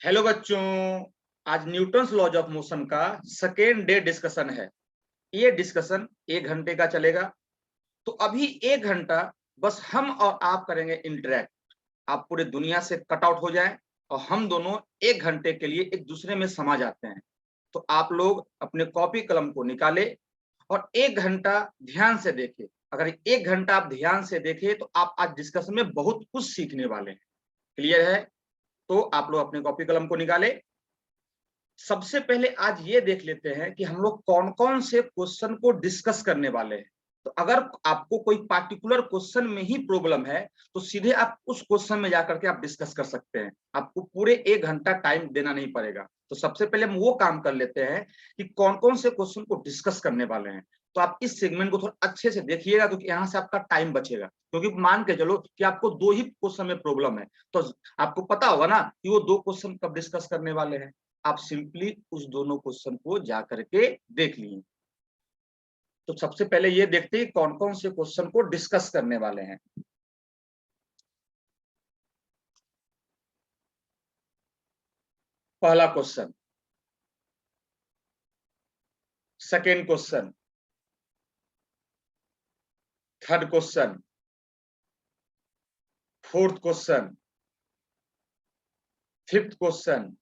Hello बच्चों, आज Newton's laws of motion का सेकेंड डे डिस्कशन है। ये डिस्कशन 1 घंटे का चलेगा। तो अभी 1 घंटा बस हम और आप करेंगे इंटरेक्ट। आप पूरे दुनिया से कट आउट हो जाएं और हम दोनों 1 घंटे के लिए एक दूसरे में समा जाते हैं। तो आप लोग अपने कॉपी कलम को निकाले और 1 घंटा ध्यान से देखें। अगर 1 घंटा आप ध्यान से देखें तो आप आज डिस्कशन में बहुत कुछ सीखने वाले हैं। क्लियर है? तो आप लोग अपने कॉपी कलम को निकाले। सबसे पहले आज ये देख लेते हैं कि हम लोग कौन कौन से क्वेश्चन को डिस्कस करने वाले हैं। तो अगर आपको कोई पार्टिकुलर क्वेश्चन में ही प्रॉब्लम है तो सीधे आप उस क्वेश्चन में जाकर के आप डिस्कस कर सकते हैं। आपको पूरे 1 घंटा टाइम देना नहीं पड़ेगा। तो सबसे पहले हम वो काम कर लेते हैं कि कौन कौन से क्वेश्चन को डिस्कस करने वाले हैं। तो आप इस सेगमेंट को थोड़ा अच्छे से देखिएगा क्योंकि यहाँ से आपका टाइम बचेगा। क्योंकि मान के चलो कि आपको 2 ही क्वेश्चन में प्रॉब्लम है तो आपको पता होगा ना कि वो 2 क्वेश्चन कब डिस्कस करने वाले हैं। आप सिंपली उस दोनों क्वेश्चन को जाकर के देख लिए। तो सबसे पहले ये देखते हैं कौन कौन से क्वेश्चन को डिस्कस करने वाले हैं। पहला question, second question, third question, fourth question, fifth question,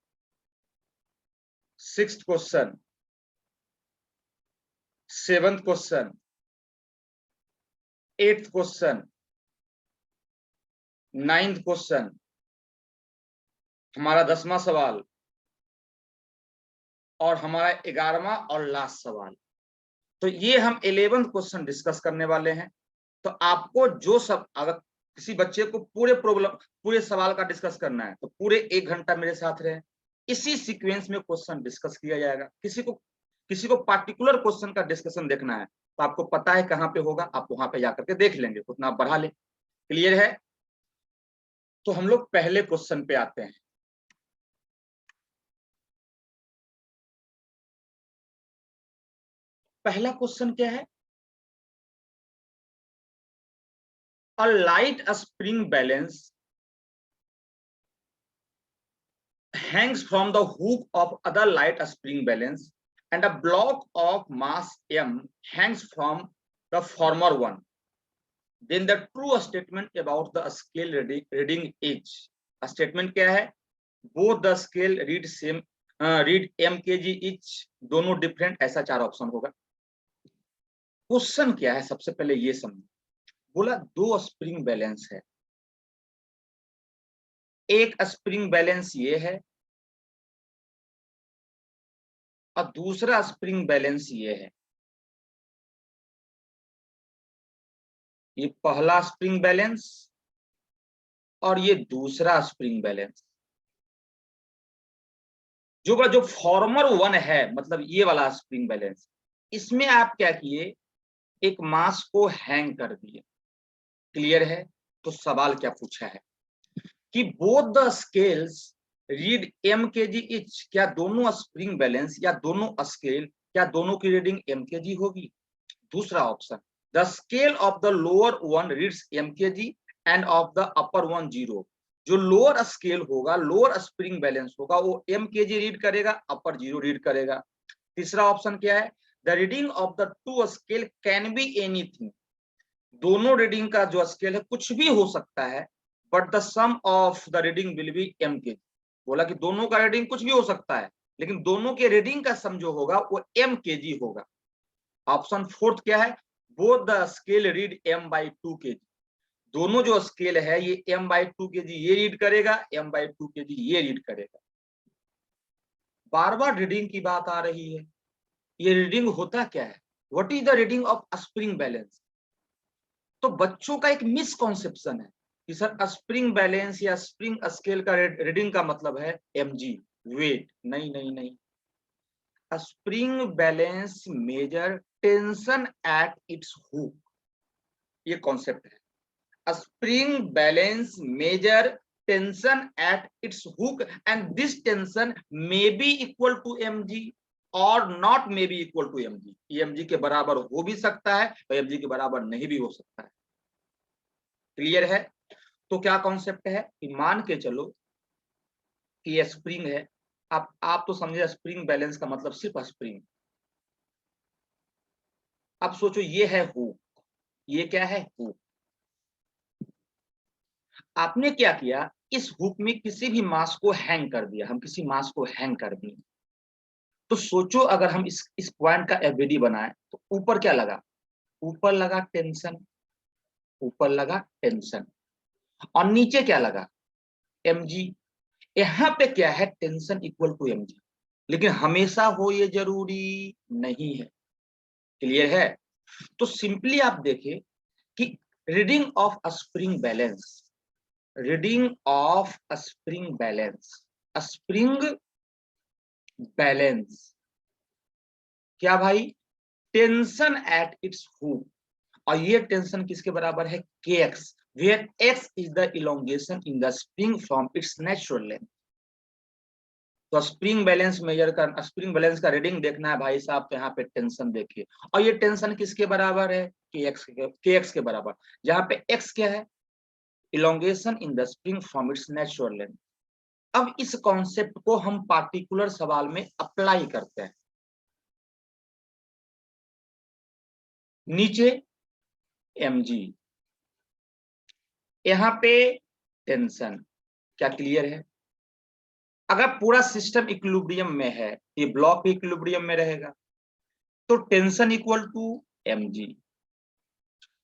sixth question, seventh question, eighth question, ninth question, हमारा 10वां सवाल और हमारा 11वां और लास्ट सवाल। तो ये हम 11th क्वेश्चन डिस्कस करने वाले हैं। तो आपको जो सब, अगर किसी बच्चे को पूरे सवाल का डिस्कस करना है तो पूरे 1 घंटा मेरे साथ रहे। इसी सीक्वेंस में क्वेश्चन डिस्कस किया जाएगा। किसी को पार्टिकुलर क्वेश्चन का डिस्कशन देखना है तो आपको पता है कहाँ पे होगा, आप वहां पे जाकर के देख लेंगे, उतना आप बढ़ा लें। क्लियर है? तो हम लोग पहले क्वेश्चन पे आते हैं। पहला क्वेश्चन क्या है? A light spring balance hangs from the hook of other light spring balance and a block of mass m hangs from the former one. Then the true statement about the scale reading is, statement क्या है? Both the scale read same, read m kg each, दोनों different, ऐसा 4 option होगा। Question क्या है सबसे पहले ये समझो। बोला 2 स्प्रिंग बैलेंस है। एक स्प्रिंग बैलेंस ये है और दूसरा स्प्रिंग बैलेंस ये है। ये पहला स्प्रिंग बैलेंस और ये दूसरा स्प्रिंग बैलेंस। जो फॉर्मर 1 है, मतलब ये वाला स्प्रिंग बैलेंस, इसमें आप क्या किए, एक मास को हैंग कर दिए। क्लियर है? तो सवाल क्या पूछा है कि both the scales read m kg etch, क्या दोनों स्प्रिंग बैलेंस या दोनों स्केल, क्या दोनों की रीडिंग m kg होगी? दूसरा option, the scale of the lower one reads m kg end of the upper one 0। जो लोअर स्केल होगा, लोअर स्प्रिंग बैलेंस होगा, वो m kg रीड करेगा, अपर 0 रीड करेगा। तीसरा ऑप्शन क्या है? The reading of the two scale can be anything. दोनों रीडिंग का जो स्केल है कुछ भी हो सकता है, but the sum of the reading will be m kg। बोला कि दोनों का रीडिंग कुछ भी हो सकता है लेकिन दोनों के रीडिंग का सम जो होगा वो m kg होगा। ऑप्शन फोर्थ क्या है? Both the scale read m/2 kg। दोनों जो स्केल है ये m/2 kg ये रीड करेगा, m/2 kg ये रीड करेगा। बार बार रीडिंग की बात आ रही है। ये रीडिंग होता क्या है? What is the reading of spring balance? तो बच्चों का एक मिसकॉन्सेप्शन है कि सर स्प्रिंग बैलेंस या स्प्रिंग स्केल का रीडिंग का मतलब है mg, वेट। नहीं नहीं नहीं, spring balance measure tension at its hook, ये कॉन्सेप्ट है। Spring balance measure tension at its hook and this tension may be equal to mg और not may be equal to mg। mg के बराबर हो भी सकता है और mg के बराबर नहीं भी हो सकता है। क्लियर है? तो क्या कॉन्सेप्ट है कि मान के चलो कि ये स्प्रिंग है। आप तो समझे स्प्रिंग बैलेंस का मतलब सिर्फ स्प्रिंग। अब सोचो ये है हुक, ये क्या है हुक। आपने क्या किया, इस हुक में किसी भी मास को हैंग कर दिया, हम किसी मास को हैंग कर दिए। तो सोचो अगर हम इस पॉइंट का एफबीडी बनाए तो ऊपर क्या लगा, ऊपर लगा टेंशन, ऊपर लगा टेंशन, और नीचे क्या लगा mg। यहाँ पे क्या है, टेंशन इक्वल टू mg, लेकिन हमेशा हो ये जरूरी नहीं है। क्लियर है। तो सिंपली आप देखिए कि reading of a spring balance, reading of a spring balance, spring balance क्या भाई, टेंशन एट इट्स हुक, और ये टेंशन किसके बराबर है, kx, where x is the elongation in the spring from its natural length. तो स्प्रिंग बैलेंस मेजर कर, spring balance का रीडिंग देखना है भाई साहब, तो यहाँ पे टेंशन देखिए, और ये टेंशन किसके बराबर है, kx के बराबर, जहां पे x क्या है, elongation in the spring from its natural length. अब इस कॉन्सेप्ट को हम पार्टिकुलर सवाल में अप्लाई करते हैं। नीचे mg, यहाँ पे टेंशन, क्या क्लियर है। अगर पूरा सिस्टम इक्विलिब्रियम में है, ये ब्लॉक भी इक्विलिब्रियम में रहेगा, तो टेंशन इक्वल टू mg।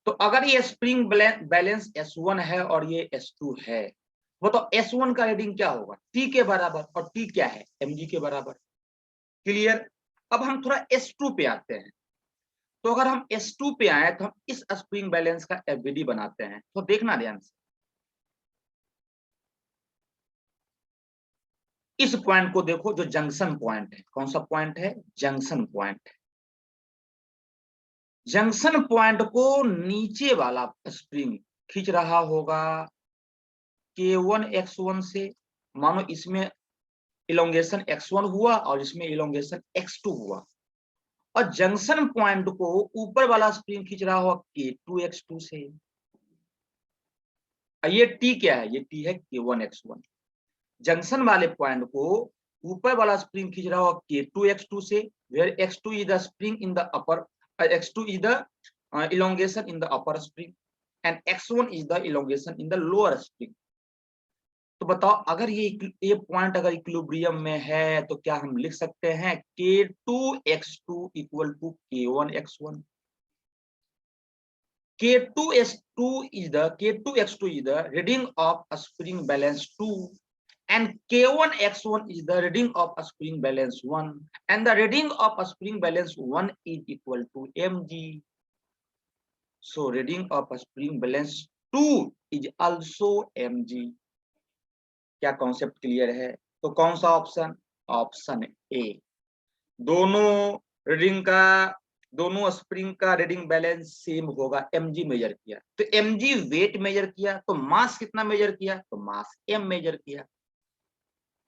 तो अगर ये स्प्रिंग बैलेंस S1 है और ये S2 है, वो तो S1 का रीडिंग क्या होगा, T के बराबर, और T क्या है, mg के बराबर। क्लियर। अब हम थोड़ा S2 पे आते हैं। तो अगर हम S2 पे आए तो हम इस स्प्रिंग बैलेंस का एफबीडी बनाते हैं। तो देखना ध्यान से, इस पॉइंट को देखो जो जंक्शन पॉइंट है, कौन सा पॉइंट है, जंक्शन पॉइंट। जंक्शन पॉइंट को नीचे वाला स्प्रिंग खींच रहा होगा K1 X1 से, मानो इसमें इलोंगेशन X1 हुआ और इसमें इलोंगेशन X2 हुआ, और जंक्शन पॉइंट को ऊपर वाला स्प्रिंग खींच रहा होगा K2 X2 से। ये T क्या है, ये T है K1 X1। जंक्शन वाले पॉइंट को ऊपर वाला स्प्रिंग खींच रहा होगा K2 X2 से, where X2 is the spring in the upper, X2 is the elongation in the upper spring and X1 is the elongation in the lower spring। तो बताओ अगर ये पॉइंट अगर इक्विलिब्रियम में है तो क्या हम लिख सकते हैं K2 X2 equal to K1 X1। K2 X2 is the reading of a spring balance 2 and K1 X1 is the reading of a spring balance 1 and the reading of a spring balance 1 is equal to mg। So reading of a spring balance 2 is also mg। क्या concept clear है। तो कौन सा option, option A. दोनों reading का, दोनों spring का reading balance same होगा, mg मेजर किया तो mg वेट मेजर किया, तो मास कितना मेजर किया, तो मास m मेजर किया।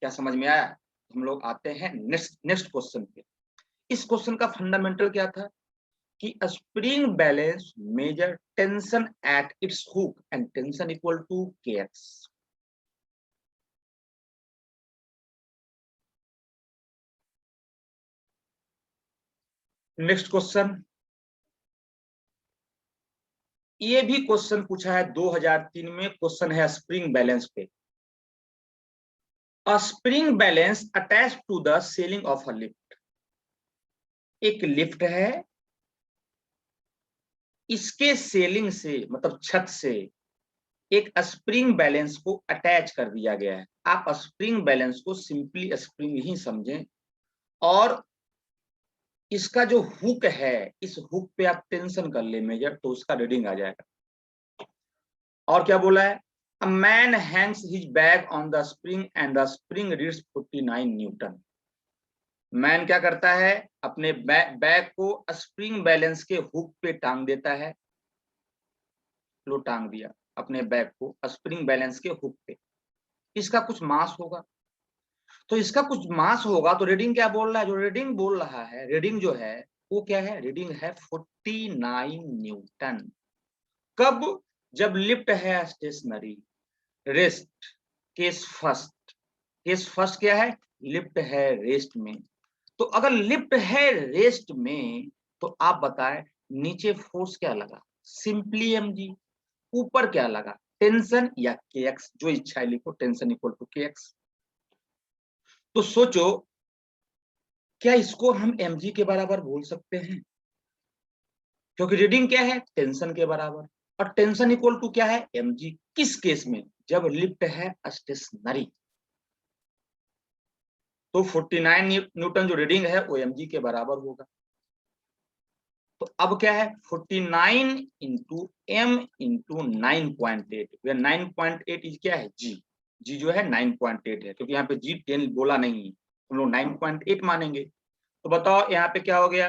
क्या समझ में आया। हम लोग आते हैं नेक्स्ट क्वेश्चन पे। इस क्वेश्चन का फंडामेंटल क्या था कि spring balance measure tension at its hook and tension equal to kx। Next question, ये भी क्वेश्चन पूछा है 2003 में, क्वेश्चन है स्प्रिंग बैलेंस पे। A spring balance attach to the ceiling of a lift. एक लिफ्ट है, इसके सेलिंग से मतलब छत से एक स्प्रिंग बैलेंस को अटैच कर दिया गया है। आप स्प्रिंग बैलेंस को सिंपली स्प्रिंग ही समझें, और इसका जो हुक है, इस हुक पे आप टेंशन कर ले मेजर, तो उसका रीडिंग आ जाएगा। और क्या बोला है, a man Hanks his bag on the spring and the spring reads 49 Newton. Man क्या करता है, अपने बैग को स्प्रिंग बैलेंस के हुक पे टांग देता है। लो टांग दिया अपने बैग को स्प्रिंग बैलेंस के हुक पे, इसका कुछ मास होगा, तो इसका कुछ मास होगा तो रीडिंग क्या बोल रहा है, जो रीडिंग बोल रहा है, रीडिंग जो है वो क्या है, रीडिंग है 49 न्यूटन। कब, जब लिफ्ट है stationary, rest case first, case first क्या है, लिफ्ट है रेस्ट में। तो अगर लिफ्ट है रेस्ट में तो आप बताएं नीचे फोर्स क्या लगा, सिंपली mg। ऊपर क्या लगा, टेंशन या kx, जो इच्छा है लिखो, टेंशन इक्वल टू kx। तो सोचो क्या इसको हम mg के बराबर बोल सकते हैं, क्योंकि रीडिंग क्या है टेंशन के बराबर, और टेंशन इक्वल टू क्या है mg। किस केस में, जब लिफ्ट है स्टेशनरी। तो 49 न्यूटन जो रीडिंग है वो mg के बराबर होगा। तो अब क्या है 49 इंटू एम इंटू 9.8, 9.8 इज क्या है जी, जी जो है 9.8 है, क्योंकि यहाँ पे जी 10 बोला नहीं है, हम लोग 9.8 मानेंगे। तो बताओ यहाँ पे क्या हो गया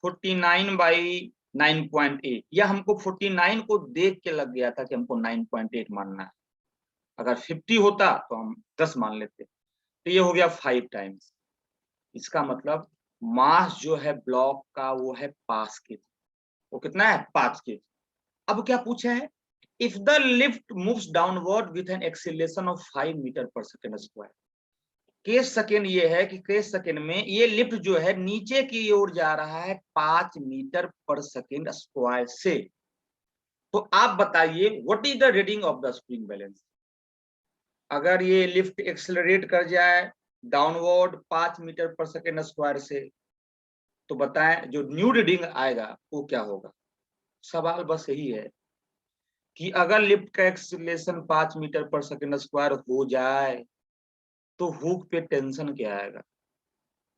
49 बाई 9.8, या हमको 49 को देख के लग गया था कि हमको 9.8 मानना है। अगर 50 होता तो हम 10 मान लेते। तो ये हो गया 5 टाइम्स। इसका मतलब मास जो है ब्लॉक का वो है 5 के, वो कितना है 5 के। अब क्या पूछा है, if the lift moves downward with an acceleration of 5 metre पर सेकेंड स्क्वायर। केस सेकेंड ये है कि केस सेकेंड में ये लिफ्ट जो है नीचे की ओर जा रहा है 5 मीटर पर सेकेंड स्क्वायर से। तो आप बताइए what is the reading of the spring balance. अगर ये लिफ्ट एक्सेलरेट कर जाए डाउनवर्ड 5 मीटर पर सेकेंड स्क्वायर से, तो बताएं जो न्यू रीडिंग आएगा वो क्या होगा। सवाल बस यही है कि अगर लिफ्ट का एक्सीलरेशन 5 मीटर पर सेकेंड स्क्वायर हो जाए तो हुक पे टेंशन क्या आएगा,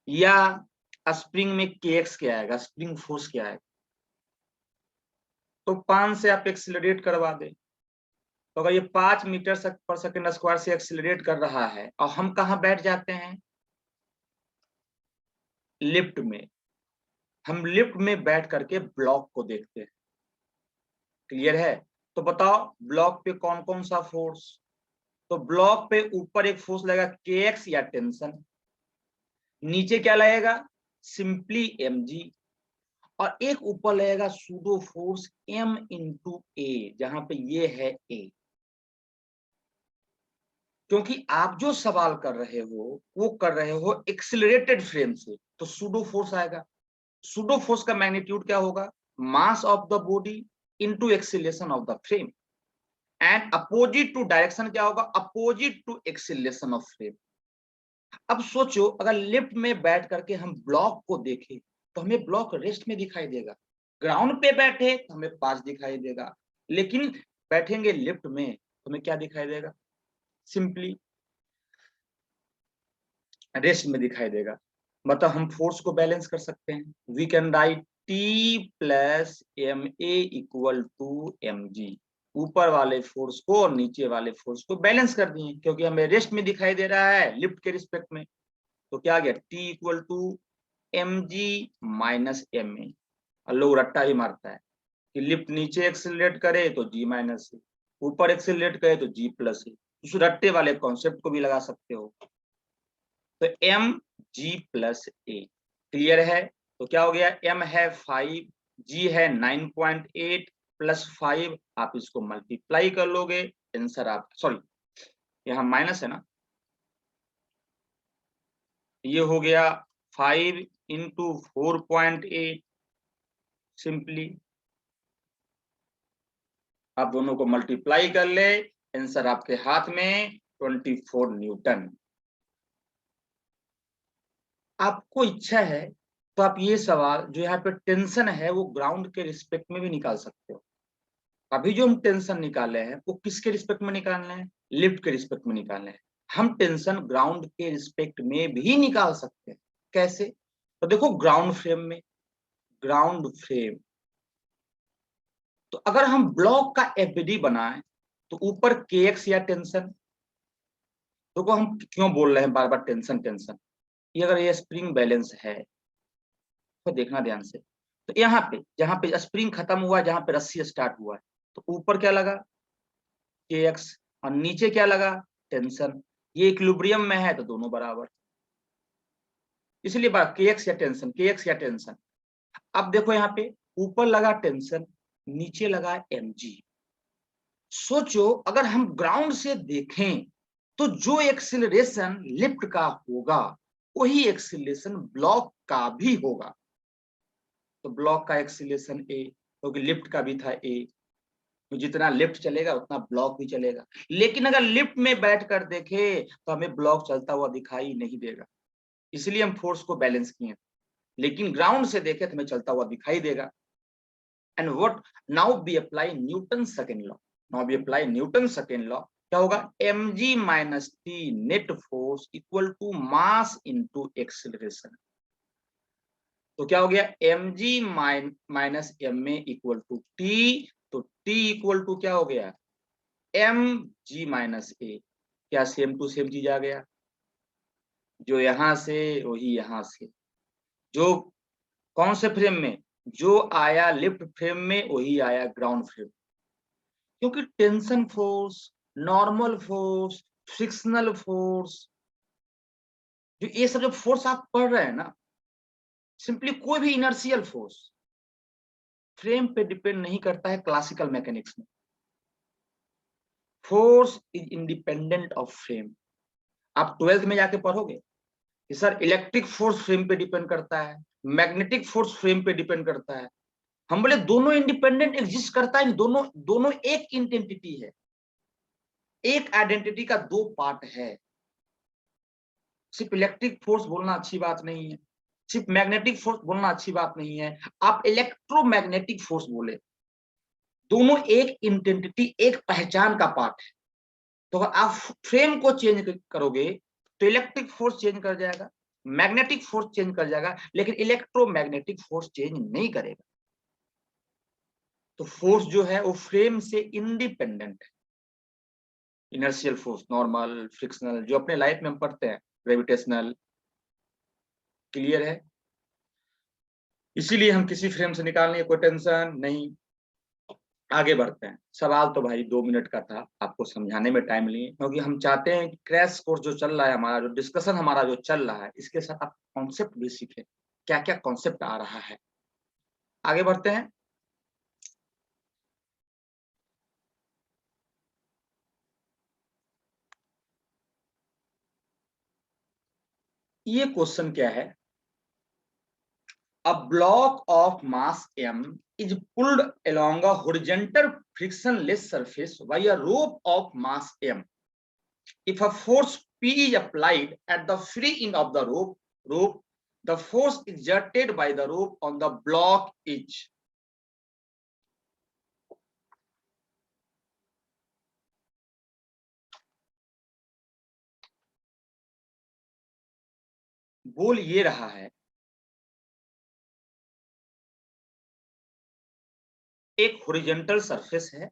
या स्प्रिंग में kx क्या आएगा, स्प्रिंग फोर्स क्या आएगा। तो 5 से आप एक्सीलरेट करवा दें, तो अगर ये 5 मीटर पर सेकेंड स्क्वायर से एक्सीलरेट कर रहा है और हम कहाँ बैठ जाते हैं, लिफ्ट में, हम लिफ्ट में बैठ करके ब्लॉक को देखते हैं। क्लियर है। तो बताओ ब्लॉक पे कौन कौन सा फोर्स। तो ब्लॉक पे ऊपर एक फोर्स लगेगा kx या टेंशन, नीचे क्या लगेगा सिंपली mg, और एक ऊपर लगेगा सूडो फोर्स m इंटू ए, जहां पे ये है a। क्योंकि आप जो सवाल कर रहे हो वो कर रहे हो एक्सिलरेटेड फ्रेम से, तो सूडो फोर्स आएगा। सूडो फोर्स का मैग्नीट्यूड क्या होगा, mass of the body into acceleration of the frame, and opposite to direction क्या होगा, opposite to acceleration of frame. अब सोचो अगर लिफ्ट में बैठ करके हम ब्लॉक को देखें तो हमें ब्लॉक रेस्ट में दिखाई देगा, ग्राउंड पे बैठे तो हमें 5 दिखाई देगा, लेकिन बैठेंगे लिफ्ट में तो हमें क्या दिखाई देगा, सिंपली रेस्ट में दिखाई देगा। मतलब हम फोर्स को बैलेंस कर सकते हैं। We can write T plus m A equal to m g, ऊपर वाले फोर्स को और नीचे वाले फोर्स को बैलेंस कर दिए, क्योंकि हमें रेस्ट में दिखाई दे रहा है लिफ्ट के रिस्पेक्ट में। तो क्या आ गया T equal to m g minus M a. लोग रट्टा ही मारता है कि लिफ्ट नीचे एक्सेलरेट करे तो जी माइनस है, ऊपर एक्सेलरेट करे तो जी प्लस है। उस रट्टे वाले कॉन्सेप्ट को भी लगा सकते हो। तो एम जी प्लस ए, क्लियर है। तो क्या हो गया, एम है 5, जी है 9.8 प्लस 5, आप इसको मल्टीप्लाई कर लोगे, आंसर आप, सॉरी यहाँ माइनस है ना, ये हो गया 5 इंटू 4.8, सिंपली आप दोनों को मल्टीप्लाई कर ले, आंसर आपके हाथ में 24 न्यूटन। आपको इच्छा है तो आप ये सवाल जो यहाँ पे टेंशन है वो ग्राउंड के रिस्पेक्ट में भी निकाल सकते हो। अभी जो हम टेंशन निकाले हैं वो किसके रिस्पेक्ट में निकालने हैं, लिफ्ट के रिस्पेक्ट में निकालने हैं। हम टेंशन ग्राउंड के रिस्पेक्ट में भी निकाल सकते हैं। कैसे, तो देखो ग्राउंड फ्रेम में, ग्राउंड फ्रेम, तो अगर हम ब्लॉक का एफबीडी बनाएं तो ऊपर kx या टेंशन, देखो हम क्यों बोल रहे हैं बार बार टेंशन टेंशन, ये अगर ये स्प्रिंग बैलेंस है तो देखना ध्यान से। तो यहाँ पे जहां पे स्प्रिंग खत्म हुआ, जहां पे रस्सी स्टार्ट हुआ है, तो ऊपर क्या लगा kx और नीचे क्या लगा टेंशन। ये इक्विलिब्रियम में है तो दोनों बराबर, इसलिए बात kx या टेंशन, kx या टेंशन। अब देखो यहाँ पे ऊपर लगा टेंशन, नीचे लगा mg। सोचो अगर हम ग्राउंड से देखें तो जो एक्सीलरेशन लिफ्ट का होगा वही एक्सीलरेशन ब्लॉक का भी होगा। तो ब्लॉक का एक्सीलरेशन ए, क्योंकि लिफ्ट का भी था ए, तो जितना लिफ्ट चलेगा उतना ब्लॉक भी चलेगा। लेकिन अगर लिफ्ट में बैठ कर देखे तो हमें ब्लॉक चलता हुआ दिखाई नहीं देगा, इसलिए हम फोर्स को बैलेंस किए। लेकिन ग्राउंड से देखे तो हमें चलता हुआ दिखाई देगा। And what now we apply Newton second law. Now we apply Newton second law. क्या होगा? mg minus T net force equal to mass into acceleration. तो क्या हो गया? mg minus M A equal to T. तो t equal to क्या हो गया? mg minus A. क्या सेम टू सेम चीज आ गया? जो यहां से वही यहां से, जो कौन से फ्रेम में? जो आया लिफ्ट फ्रेम में वही आया ग्राउंड फ्रेम। क्योंकि tension force, normal force, frictional force, जो ये सब जो फोर्स आप पढ़ रहे हैं ना, सिंपली कोई भी इनर्शियल फोर्स फ्रेम पे डिपेंड नहीं करता है। क्लासिकल मैकेनिक्स में force is independent of frame. आप 12th में जाके पढ़ोगे कि सर इलेक्ट्रिक फोर्स फ्रेम पे डिपेंड करता है, मैग्नेटिक फोर्स फ्रेम पे डिपेंड करता है। हम बोले दोनों इंडिपेंडेंट एग्जिस्ट करता है, दोनों दोनों एक इंटेंटिटी है। एक आइडेंटिटी का दो पार्ट है। सिर्फ इलेक्ट्रिक फोर्स बोलना अच्छी बात नहीं है, सिर्फ मैग्नेटिक फोर्स बोलना अच्छी बात नहीं है। आप इलेक्ट्रोमैग्नेटिक फोर्स बोले, दोनों एक इंटेंटिटी, एक पहचान का पार्ट है। तो अगर आप फ्रेम को चेंज करोगे तो इलेक्ट्रिक फोर्स चेंज कर जाएगा, मैग्नेटिक फोर्स चेंज कर जाएगा, लेकिन इलेक्ट्रोमैग्नेटिक फोर्स चेंज नहीं करेगा। तो फोर्स जो है वो फ्रेम से इंडिपेंडेंट है। इनर्शियल फोर्स, नॉर्मल, फ्रिक्शनल, जो अपने लाइफ में हम पढ़ते हैं, ग्रेविटेशनल। क्लियर है? इसीलिए हम किसी फ्रेम से निकालने की कोई टेंशन नहीं। आगे बढ़ते हैं। सवाल तो भाई 2 मिनट का था, आपको समझाने में टाइम लिए, क्योंकि हम चाहते हैं कि क्रैश कोर्स जो चल रहा है हमारा, जो डिस्कशन हमारा जो चल रहा है, इसके साथ आप कॉन्सेप्ट भी सीखें, क्या क्या कॉन्सेप्ट आ रहा है। आगे बढ़ते हैं। ये क्वेश्चन क्या है? A block of mass m is pulled along a horizontal frictionless surface by a rope of mass m. If a force P is applied at the free end of the rope, the force exerted by the rope on the block is. बोल ये रहा है, एक horizontal surface है,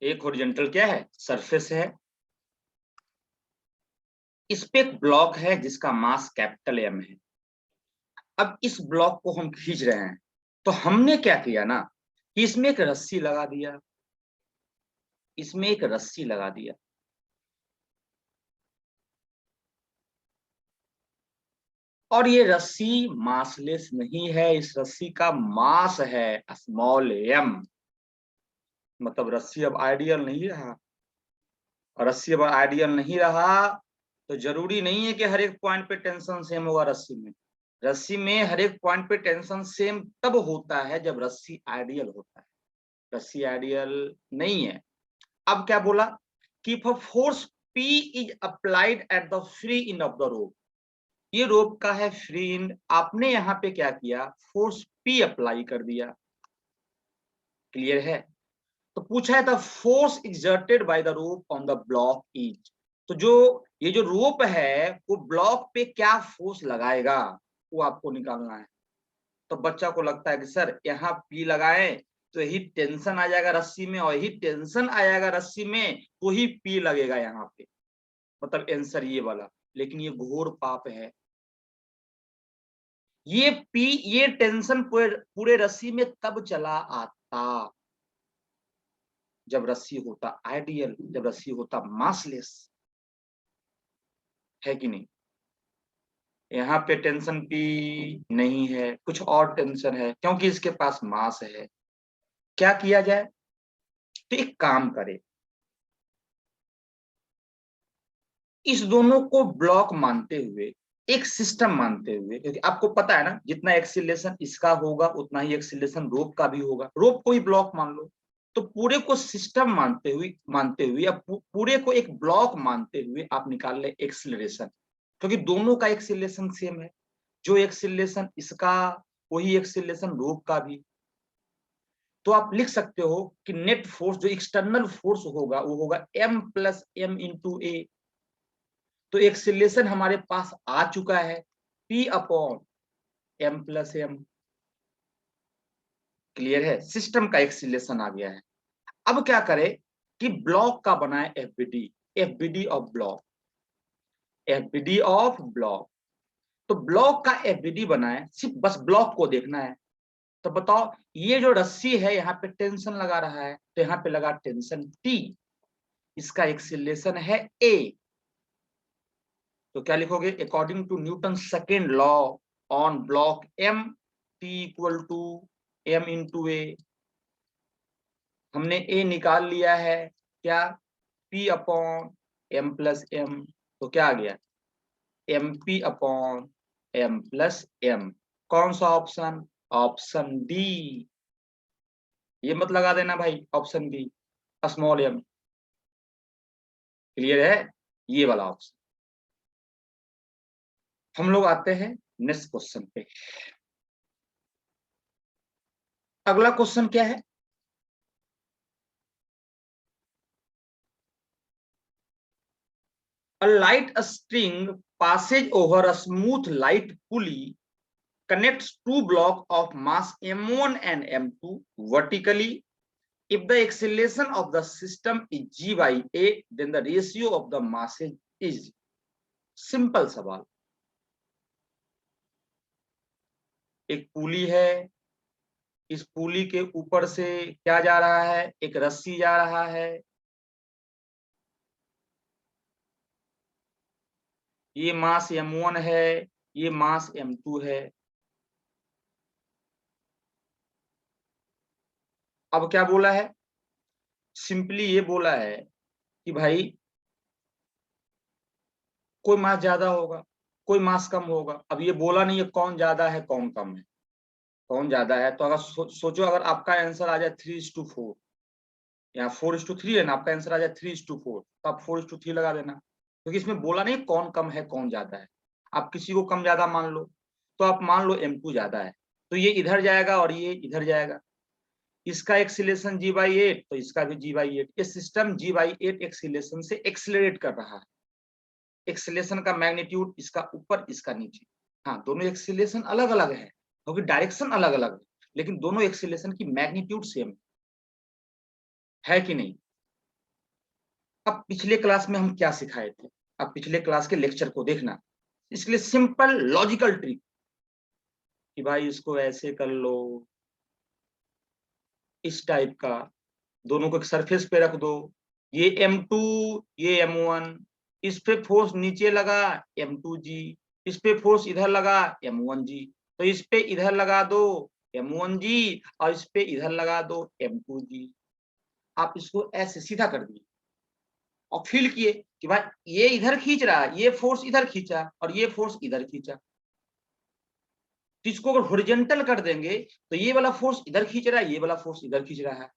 एक horizontal क्या है? Surface है। इस पे एक ब्लॉक है जिसका मास कैपिटल एम है। अब इस ब्लॉक को हम खींच रहे हैं, तो हमने क्या किया ना, कि इसमें एक रस्सी लगा दिया, इसमें एक रस्सी लगा दिया। और ये रस्सी मासलेस नहीं है, इस रस्सी का मास है स्मॉल एम। मतलब रस्सी अब आइडियल नहीं रहा, और रस्सी अब आइडियल नहीं रहा तो जरूरी नहीं है कि हर एक पॉइंट पे टेंशन सेम होगा रस्सी में। रस्सी में हर एक पॉइंट पे टेंशन सेम तब होता है जब रस्सी आइडियल होता है। रस्सी आइडियल नहीं है। अब क्या बोला कि force P is applied at the free end of the rope. ये रोप का है फ्री एंड, आपने यहाँ पे क्या किया? फोर्स P अप्लाई कर दिया। क्लियर है? तो पूछा है the force exerted by the rope on the block is. तो जो ये जो रोप है वो ब्लॉक पे क्या फोर्स लगाएगा वो आपको निकालना है। तो बच्चा को लगता है कि सर यहाँ पी लगाए तो यही टेंशन आ जाएगा रस्सी में, और यही टेंशन आएगा रस्सी में तो ही पी लगेगा यहाँ पे, मतलब आंसर ये वाला। लेकिन ये घोर पाप है। ये पी, ये टेंशन पूरे रस्सी में तब चला आता जब रस्सी होता आइडियल, जब रस्सी होता मासलेस, है कि नहीं। यहाँ पे टेंशन पी नहीं है, कुछ और टेंशन है क्योंकि इसके पास मास है। क्या किया जाए, तो एक काम करे, इस दोनों को ब्लॉक मानते हुए, एक सिस्टम मानते हुए, क्योंकि आपको पता है ना जितना एक्सीलरेशन इसका होगा उतना ही एक्सीलरेशन रोप का भी होगा, रोप को ही ब्लॉक मान लो। तो पूरे को सिस्टम मानते हुए या पूरे को एक ब्लॉक मानते हुए आप निकाल ले एक्सीलरेशन, क्योंकि दोनों का एक्सीलरेशन सेम है। जो एक्सीलरेशन इसका वही एक्सीलरेशन रोप का भी। तो आप लिख सकते हो कि नेट फोर्स जो एक्सटर्नल फोर्स होगा वो होगा m plus M into A. तो एक्सीलरेशन हमारे पास आ चुका है P upon m plus M. Clear है, सिस्टम का एक्सीलरेशन आ गया है। अब क्या करें कि ब्लॉक का बनाए FBD, FBD of block, FBD of block. तो ब्लॉक का एफबीडी बनाए, सिर्फ बस ब्लॉक को देखना है। तो बताओ ये जो रस्सी है यहाँ पे टेंशन लगा रहा है, तो यहाँ पे लगा टेंशन T, इसका एक्सीलरेशन है A। तो क्या लिखोगे, according to Newton second law on block M, T equal to M into A। हमने A निकाल लिया है, क्या P upon M plus M। तो क्या आ गया, MP upon M plus M। कौन सा ऑप्शन, ऑप्शन डी। ये मत लगा देना भाई, option B small m। Clear है, ये वाला ऑप्शन। हम लोग आते हैं नेक्स्ट क्वेश्चन पे। अगला क्वेश्चन क्या है, a light string passes over a smooth light pulley connects two blocks of mass m1 and m2 vertically. If the acceleration of the system is g by a, then the ratio of the masses is। Simple सवाल। एक पुली है, इस पुली के ऊपर से क्या जा रहा है, एक रस्सी जा रहा है। ये मास m1 है, ये मास m2 है। अब क्या बोला है, सिंपली ये बोला है कि भाई कोई मास ज्यादा होगा, कोई मास कम होगा। अब ये बोला नहीं है कौन ज्यादा है कौन कम है। कौन ज्यादा है तो अगर सोचो अगर आपका आंसर आ जाए 3:4 या 4:3 है ना, आपका आंसर आ जाए 3:4, तो आप 4:3 लगा देना, क्योंकि इसमें बोला नहीं कौन कम है कौन ज्यादा है। आप किसी को कम ज्यादा मान लो, तो आप मान लो m2 ज्यादा है, तो ये इधर जाएगा और ये इधर जाएगा। इसका एक्सीलरेशन g/8 तो इसका भी g/8। ये सिस्टम g/8 एक्सीलरेशन से एक्सीलरेट कर रहा है। एक्सीलरेशन का मैग्नीट्यूड इसका ऊपर इसका नीचे। हाँ दोनों एक्सीलरेशन अलग अलग है क्योंकि डायरेक्शन अलग अलग है, लेकिन दोनों एक्सीलरेशन की मैग्नीट्यूड सेम है कि नहीं। अब पिछले क्लास में हम क्या सिखाए थे, अब पिछले क्लास के लेक्चर को देखना। इसके लिए सिंपल लॉजिकल ट्रिक कि भाई इसको ऐसे कर लो, इस टाइप का, दोनों को एक सरफेस पे रख दो। ये m2, ये m1, इस पे फोर्स नीचे लगा m2g, इस पे फोर्स इधर लगा m1g, तो इस पे इधर लगा दो m1g और इस पे इधर लगा दो m2g। आप इसको ऐसे सीधा कर दिए और फील किए कि भाई ये इधर खींच रहा है, ये फोर्स इधर खींचा और ये फोर्स इधर खींचा। तो इसको अगर हॉरिजॉन्टल कर देंगे तो ये वाला फोर्स इधर खींच रहा है, ये वाला फोर्स इधर खींच रहा है,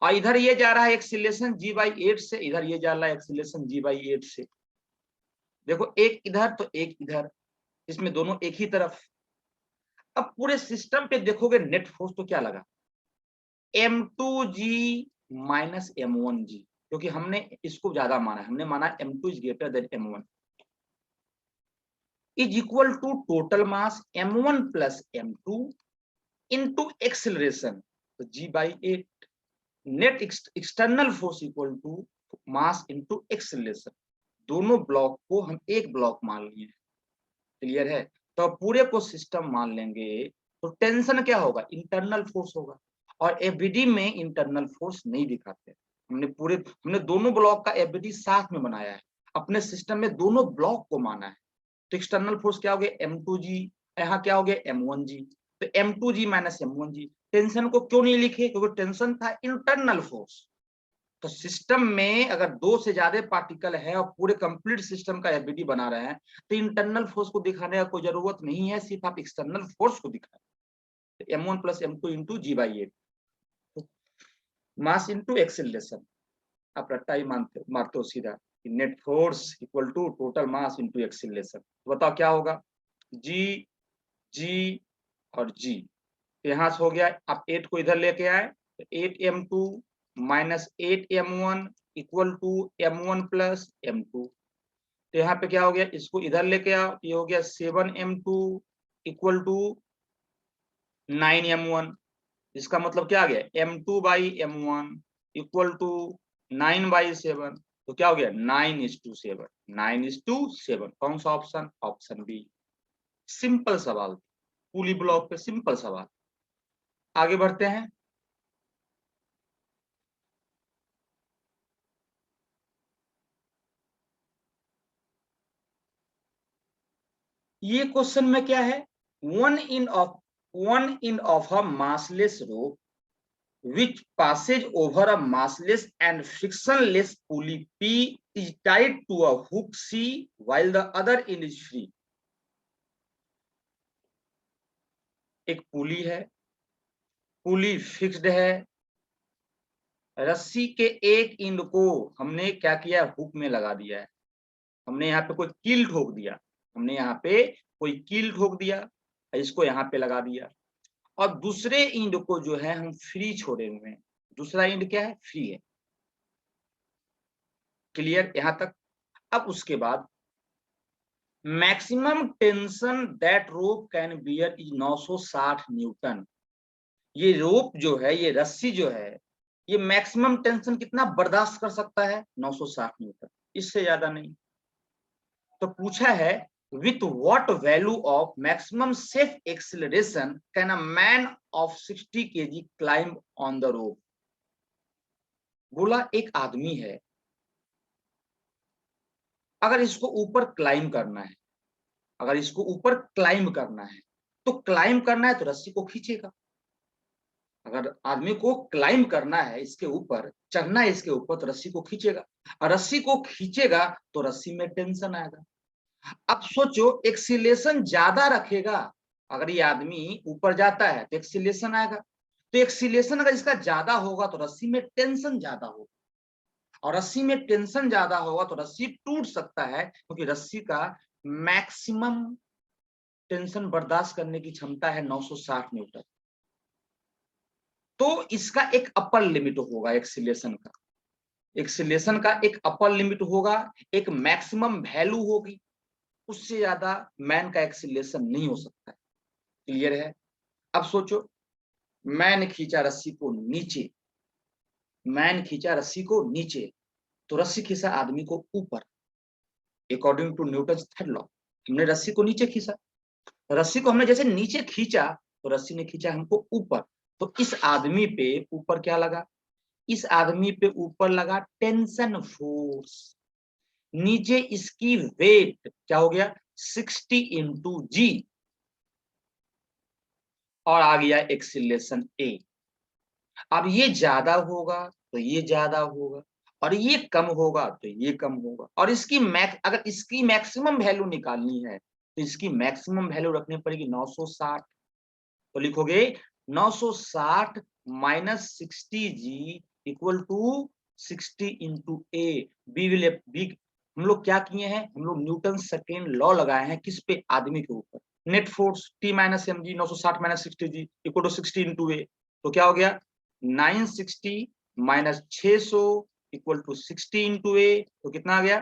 और इधर ये जा रहा है एक्सीलरेशन g/8 से, इधर ये जा रहा है एक्सीलरेशन g/8 से। देखो एक इधर तो एक इधर, इसमें दोनों एक ही तरफ। अब पूरे सिस्टम पे देखोगे नेट फोर्स तो क्या लगा, m2g माइनस m1g, क्योंकि हमने इसको ज्यादा माना है, हमने माना m2 is greater than m1, is equal to total mass m1 plus m2 into acceleration, तो g/8। Net external force equal to mass into acceleration. दोनों ब्लॉक को हम एक ब्लॉक मान लिए। क्लियर है, तो पूरे को सिस्टम मान लेंगे तो टेंशन क्या होगा, इंटरनल फोर्स होगा। और एफबीडी में इंटरनल फोर्स नहीं दिखाते, हमने दोनों ब्लॉक का एफबीडी साथ में बनाया है, अपने सिस्टम में दोनों ब्लॉक को माना है। तो एक्सटर्नल फोर्स क्या हो गया M2G, यहाँ क्या हो गया M1G, तो M2G माइनस M1G। टेंशन को क्यों नहीं लिखे, क्योंकि टेंशन था इंटरनल फोर्स। तो सिस्टम में अगर दो से ज्यादा पार्टिकल है और पूरे कंप्लीट सिस्टम का एफबीडी बना रहे हैं, तो इंटरनल फोर्स को दिखाने का कोई जरूरत नहीं है, सिर्फ आप एक्सटर्नल फोर्स को दिखाएं। M1 plus M2 into G/8, mass into acceleration. आप रट्टा ही मारते हो सीधा, net force equal to total mass into acceleration. बताओ क्या होगा, G G और G, यहां से हो गया। आप 8 को इधर लेके आए तो 8m2 minus 8m1 equal to m1 plus m2। तो यहाँ पे क्या हो गया, इसको इधर लेके आओ, ये हो गया 7m2 इक्वल टू 9m1। इसका मतलब क्या आ गया, m2/m1 इक्वल टू 9/7। तो क्या हो गया 9:7, 9:7। कौन सा ऑप्शन, ऑप्शन बी। सिंपल सवाल, पुली ब्लॉक पे सिंपल सवाल। आगे बढ़ते हैं। ये क्वेश्चन में क्या है, one in of a massless rope which passes over a massless and frictionless pulley P is tied to a hook C while the other end is free। एक पुली है, पुली फिक्स्ड है, रस्सी के एक इंड को हमने क्या किया, हुक में लगा दिया है। हमने यहाँ पे कोई कील ठोक दिया, हमने यहाँ पे कोई कील ठोक दिया, इसको यहाँ पे लगा दिया, और दूसरे इंड को जो है हम फ्री छोड़े हुए हैं। दूसरा इंड क्या है, फ्री है। क्लियर यहां तक। अब उसके बाद maximum tension that rope can bear is 960 Newton. ये रोप जो है, ये रस्सी जो है, ये मैक्सिमम टेंशन कितना बर्दाश्त कर सकता है, 960 न्यूटन, इससे ज्यादा नहीं। तो पूछा है with what value of maximum safe acceleration can a man of 60 kg climb on the rope. बोला एक आदमी है, अगर इसको ऊपर क्लाइंब करना है, अगर इसको ऊपर क्लाइंब करना है, तो क्लाइंब करना है तो रस्सी को खींचेगा। अगर आदमी को क्लाइंब करना है, इसके ऊपर चढ़ना है, इसके ऊपर, तो रस्सी को खींचेगा, और रस्सी को खींचेगा तो रस्सी में टेंशन आएगा। अब सोचो एक्सीलेशन ज्यादा रखेगा, अगर ये आदमी ऊपर जाता है तो एक्सीलेशन आएगा, तो एक्सीलेशन अगर इसका ज्यादा होगा तो रस्सी में टेंशन ज्यादा होगा, और रस्सी में टेंशन ज्यादा होगा तो रस्सी टूट सकता है, क्योंकि रस्सी का मैक्सिमम टेंशन बर्दाश्त करने की क्षमता है 960 न्यूटन। तो इसका एक अपर लिमिट होगा एक्सीलेशन का, एक्सीलेशन का एक अपर लिमिट होगा, एक मैक्सिमम वैल्यू होगी, उससे ज्यादा मैन का एक्सीलेशन नहीं हो सकता है। क्लियर है। अब सोचो, मैन खींचा रस्सी को नीचे, मैन खींचा रस्सी को नीचे, तो रस्सी खींचा आदमी को ऊपर, according to Newton third law. हमने रस्सी को नीचे खींचा, रस्सी को हमने जैसे नीचे खींचा तो रस्सी ने खींचा हमको ऊपर, तो इस आदमी पे ऊपर क्या लगा, इस आदमी पे ऊपर लगा टेंशन फोर्स। नीचे इसकी वेट क्या हो गया 60 इंटू जी, और आ गया एक्सीलरेशन ए। अब ये ज्यादा होगा तो ये ज्यादा होगा, और ये कम होगा तो ये कम होगा, और इसकी अगर इसकी मैक्सिमम वैल्यू निकालनी है तो इसकी मैक्सिमम वैल्यू रखनी पड़ेगी 960। तो लिखोगे 960 minus 60g equal to 60 into A. B हम लोग क्या किए हैं, हम लोग न्यूटन सेकेंड लॉ लगाए हैं किस पे, आदमी के ऊपर। Net force T minus M G, 960 minus 60g equal to 60 into A. तो क्या हो गया 960 minus 600 equal to 60 into A, तो कितना आ गया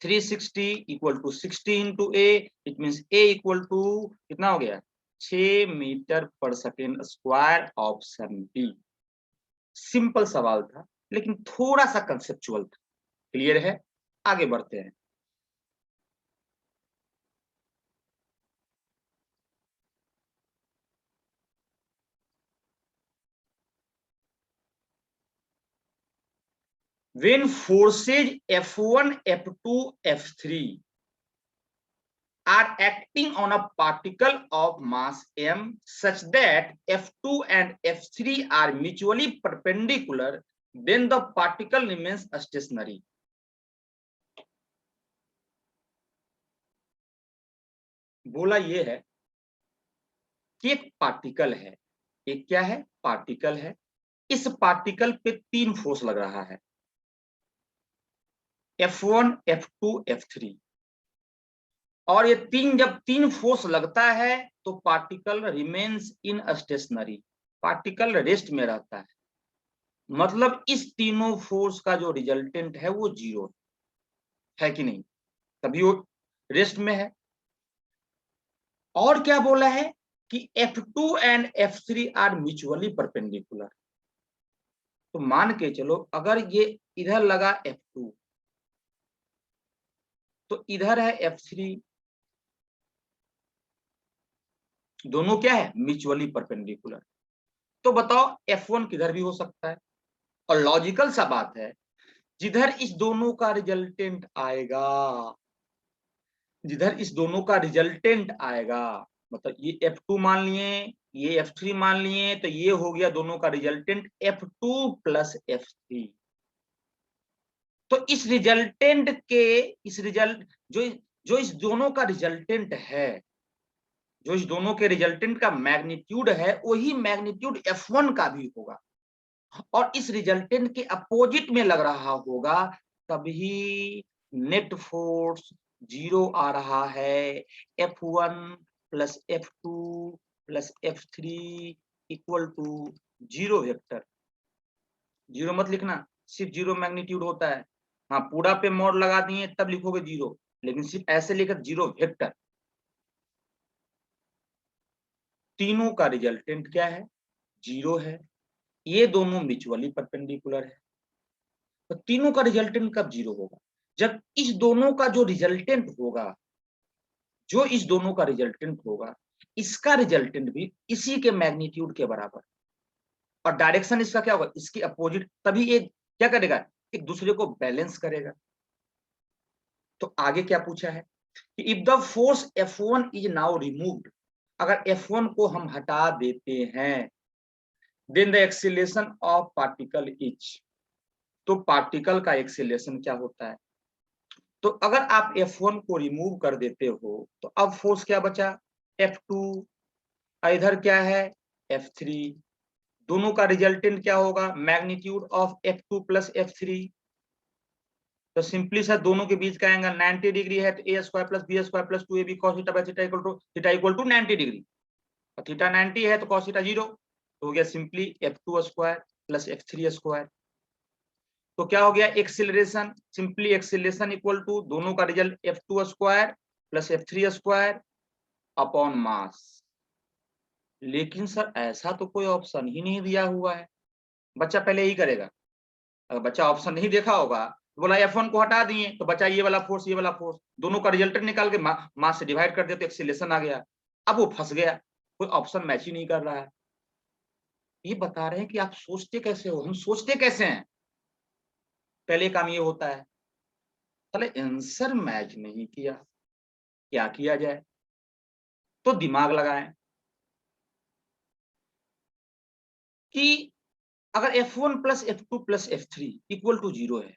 360 equal to 60 into A. It mean A equal to कितना हो गया 6 मीटर पर second square. Option B. Simple सवाल था लेकिन थोड़ा सा कंसेप्चुअल था। क्लियर है। आगे बढ़ते हैं। when forces F1, F2, F3 are acting on a particle of mass m such that F2 and F3 are mutually perpendicular, then the particle remains stationary. बोला ये है कि एक पार्टिकल है, एक क्या है, पार्टिकल है, इस पार्टिकल पे 3 फोर्स लग रहा है, F1, F2, F3, और ये जब 3 फोर्स लगता है तो particle remains in stationary, particle rest में रहता है, मतलब इस तीनों फोर्स का जो रिजल्टेंट है वो 0 है कि नहीं, तभी वो रेस्ट में है। और क्या बोला है कि F2 and F3 are mutually perpendicular, तो मान के चलो अगर ये इधर लगा F2 तो इधर है F3, दोनों क्या है, म्यूचुअली परपेंडिकुलर, तो बताओ F1 किधर भी हो सकता है, और लॉजिकल सा बात है जिधर इस दोनों का रिजल्टेंट आएगा, जिधर इस दोनों का रिजल्टेंट आएगा, मतलब ये F2 मान लिए, ये F3 मान लिए, तो ये हो गया दोनों का रिजल्टेंट F2 प्लस F3। तो इस रिजल्टेंट के इस रिजल्ट जो इस दोनों का रिजल्टेंट है, जो इस दोनों के रिजल्टेंट का मैग्नीट्यूड है, वही मैग्नीट्यूड F1 का भी होगा, और इस रिजल्टेंट के अपोजिट में लग रहा होगा, तभी नेट फोर्स 0 आ रहा है। F1 plus F2 plus F3 equal to 0 vector. 0 मत लिखना, सिर्फ 0 मैग्नीट्यूड होता है, हाँ पूरा पे मोड लगा दिए तब लिखोगे 0, लेकिन सिर्फ ऐसे लिखकर 0 वेक्टर। तीनों का रिजल्टेंट क्या है, 0 है, ये दोनों म्यूचुअली परपेंडिकुलर है, तो तीनों का रिजल्टेंट कब 0 होगा, जब इस दोनों का जो रिजल्टेंट होगा, जो इस दोनों का रिजल्टेंट होगा, इसका रिजल्टेंट भी इसी के मैग्नीट्यूड के बराबर, और डायरेक्शन इसका क्या होगा, इसके अपोजिट, तभी एक क्या करेगा, एक दूसरे को बैलेंस करेगा। तो आगे क्या पूछा है कि if the force F1 is now removed, अगर F1 को हम हटा देते हैं, then the acceleration of particle is, तो पार्टिकल का एक्सीलरेशन क्या होता है, तो अगर आप F1 को रिमूव कर देते हो तो अब फोर्स क्या बचा, F2, इधर क्या है F3, दोनों का रिजल्टेंट क्या होगा, magnitude of F2 plus F3, तो सिंपली सर दोनों के बीच का एंगल 90 डिग्री है, तो a square plus b square plus 2ab cos theta by theta equal to 90 degree, और थीटा 90 है तो cos थीटा 0, तो हो गया simply F2 square plus F3 square. तो क्या हो गया, acceleration, simply acceleration equal to दोनों का result F2 square plus F3 square upon mass. लेकिन सर ऐसा तो कोई ऑप्शन ही नहीं दिया हुआ है, बच्चा पहले यही करेगा, अगर बच्चा ऑप्शन नहीं देखा होगा तो बोला F1 को हटा दिए तो बचा ये वाला फोर्स, ये वाला फोर्स, दोनों का रिजल्टेंट निकाल के मास से डिवाइड कर दिया तो एक्सीलरेशन आ गया, अब वो फंस गया, कोई ऑप्शन मैच ही नहीं कर रहा है। ये बता रहे हैं कि आप सोचते कैसे हो, हम सोचते कैसे हैं, पहले काम ये होता है, चले आंसर मैच नहीं किया, क्या किया जाए, तो दिमाग लगाएं कि अगर F1 plus F2 plus F3 equal to 0 है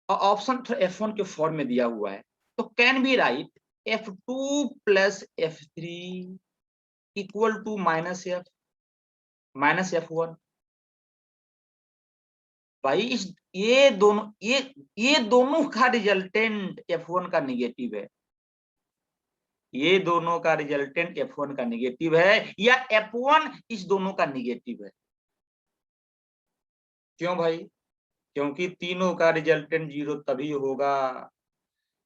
और ऑप्शन F1 के फॉर्म में दिया हुआ है, तो can be write F2 plus F3 equal to minus F1। भाई इस ये दोनों का रिजल्टेंट F1 का निगेटिव है, ये दोनों का रिजल्टेंट F1 का निगेटिव है, या F1 इस दोनों का निगेटिव है। क्यों भाई, क्योंकि तीनों का रिजल्टेंट 0 तभी होगा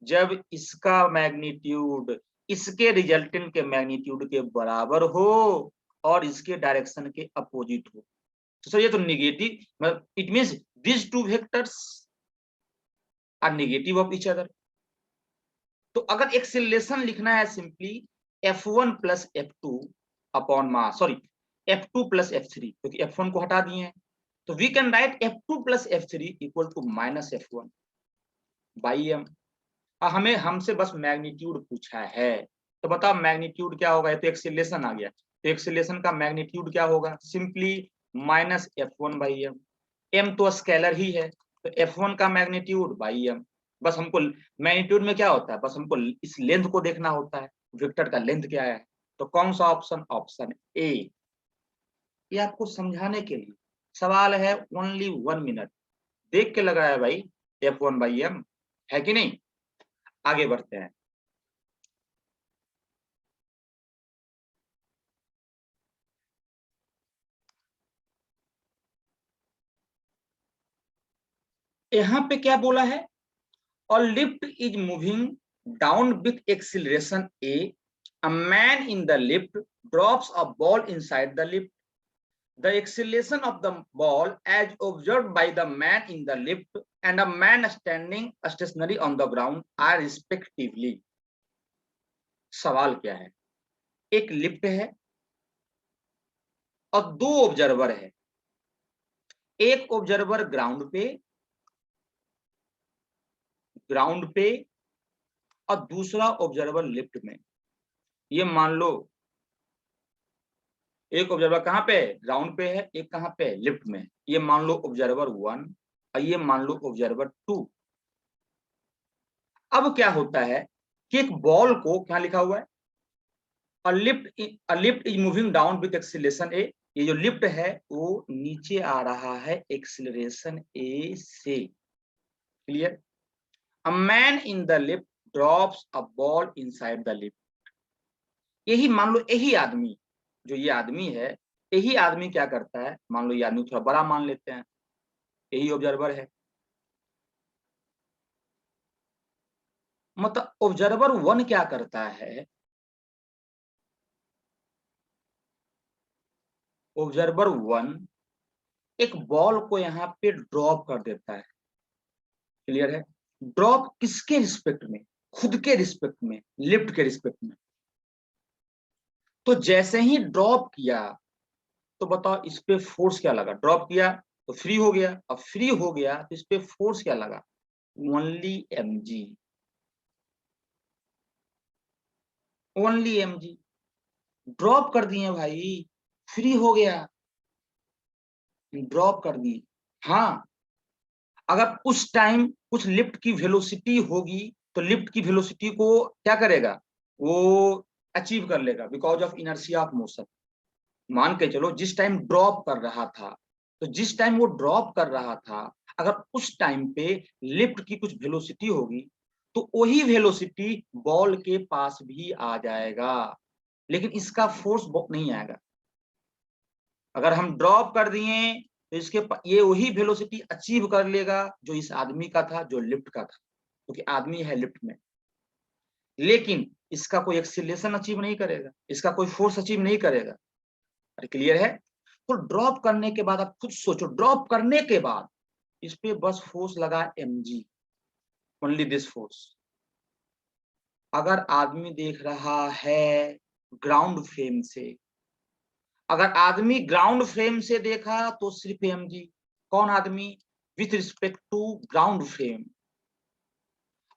जब इसका मैग्नीट्यूड इसके रिजल्टेंट के मैग्नीट्यूड के बराबर हो और इसके डायरेक्शन के अपोजिट हो। तो सर ये तो negative, it means this two vectors are negative of each other. तो अगर एक्सीलरेशन लिखना है simply F1 plus F2 upon mass, sorry F2 plus F3, क्योंकि F1 को हटा दिए हैं तो we can write F2 plus F3 equal to minus F1 by M. हमें हमसे बस मैग्नीट्यूड पूछा है, तो बताओ मैग्नीट्यूड क्या होगा। ये तो एक्सीलरेशन आ गया, तो एक्सीलरेशन का मैग्नीट्यूड क्या होगा, simply minus F1 by M. M तो स्केलर ही है, तो F1 का मैग्नीट्यूड बाई एम। बस हमको मैग्नीट्यूड में क्या होता है, बस हमको इस लेंथ को देखना होता है, वेक्टर का लेंथ क्या है। तो कौन सा ऑप्शन, ऑप्शन ए। ये आपको समझाने के लिए सवाल है, ओनली 1 मिनट देख के लगा है भाई, F1 बाई एम है कि नहीं। आगे बढ़ते हैं। यहां पे क्या बोला है, और lift is moving down with acceleration A, a man in the lift drops a ball inside the lift, the acceleration of the ball as observed by the man in the lift and a man standing stationary on the ground are respectively। सवाल क्या है, एक lift है और दो observer है, एक observer ground पे और दूसरा ऑब्जर्वर लिफ्ट में। ये मान लो एक ऑब्जर्वर कहां पे, ग्राउंड पे है, एक कहां पे, लिफ्ट में। ये मान लो ऑब्जर्वर 1 और ये मान लो ऑब्जर्वर 2। अब क्या होता है कि एक बॉल को क्या लिखा हुआ है, a lift is moving down with acceleration a। ये जो लिफ्ट है वो नीचे आ रहा है एक्सीलरेशन a से, clear. a man in the lift drops a ball inside the lift। यही मान लो, यही आदमी, जो ये आदमी है, यही आदमी क्या करता है, मान लो ये आदमी थोड़ा बड़ा मान लेते हैं, यही ऑब्जर्वर है, मतलब ऑब्जर्वर 1 क्या करता है, ऑब्जर्वर 1 एक बॉल को यहाँ पे ड्रॉप कर देता है, क्लियर है। ड्रॉप किसके रिस्पेक्ट में, खुद के रिस्पेक्ट में, लिफ्ट के रिस्पेक्ट में। तो जैसे ही ड्रॉप किया तो बताओ इस पे फोर्स क्या लगा, ड्रॉप किया तो फ्री हो गया, अब फ्री हो गया तो इस पे फोर्स क्या लगा, only mg, only mg। Drop कर दिए भाई, फ्री हो गया, ड्रॉप कर दी। हाँ, अगर उस टाइम कुछ लिफ्ट की वेलोसिटी होगी तो लिफ्ट की वेलोसिटी को क्या करेगा, वो अचीव कर लेगा because of inertia of motion. मान के चलो जिस टाइम ड्रॉप कर रहा था, तो जिस टाइम वो ड्रॉप कर रहा था, अगर उस टाइम पे लिफ्ट की कुछ वेलोसिटी होगी तो वही वेलोसिटी बॉल के पास भी आ जाएगा, लेकिन इसका फोर्स नहीं आएगा। अगर हम ड्रॉप कर दिए तो ये वही वेलोसिटी अचीव कर लेगा जो इस आदमी का था, जो लिफ्ट का था, क्योंकि आदमी है लिफ्ट में, लेकिन इसका कोई एक्सीलरेशन अचीव नहीं करेगा, इसका कोई फोर्स अचीव नहीं करेगा। अरे क्लियर है। तो ड्रॉप करने के बाद आप खुद सोचो, ड्रॉप करने के बाद इस पे बस फोर्स लगा mg, ओनली दिस फोर्स। अगर आदमी देख रहा है ग्राउंड फ्रेम से, अगर आदमी ग्राउंड फ्रेम से देखा तो सिर्फ mg। कौन आदमी, with respect to ground frame.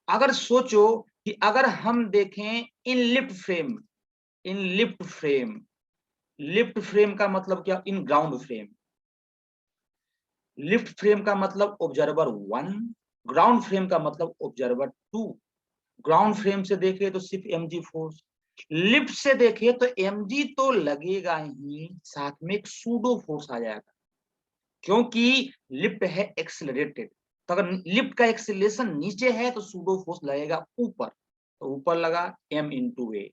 अगर सोचो कि अगर हम देखें in lift frame, in lift frame, lift frame का मतलब क्या, in ground frame. Lift frame का मतलब ऑब्जर्वर 1, ग्राउंड फ्रेम का मतलब ऑब्जर्वर 2। ग्राउंड फ्रेम से देखे तो सिर्फ mg फोर्स, लिफ्ट से देखे तो mg तो लगेगा ही, साथ में एक सूडो फोर्स आ जाएगा, क्योंकि लिफ्ट है एक्सेलरेटेड। तो अगर लिफ्ट का एक्सेलरेशन नीचे है तो सूडो फोर्स लगेगा ऊपर, तो ऊपर लगा m इंटू ए।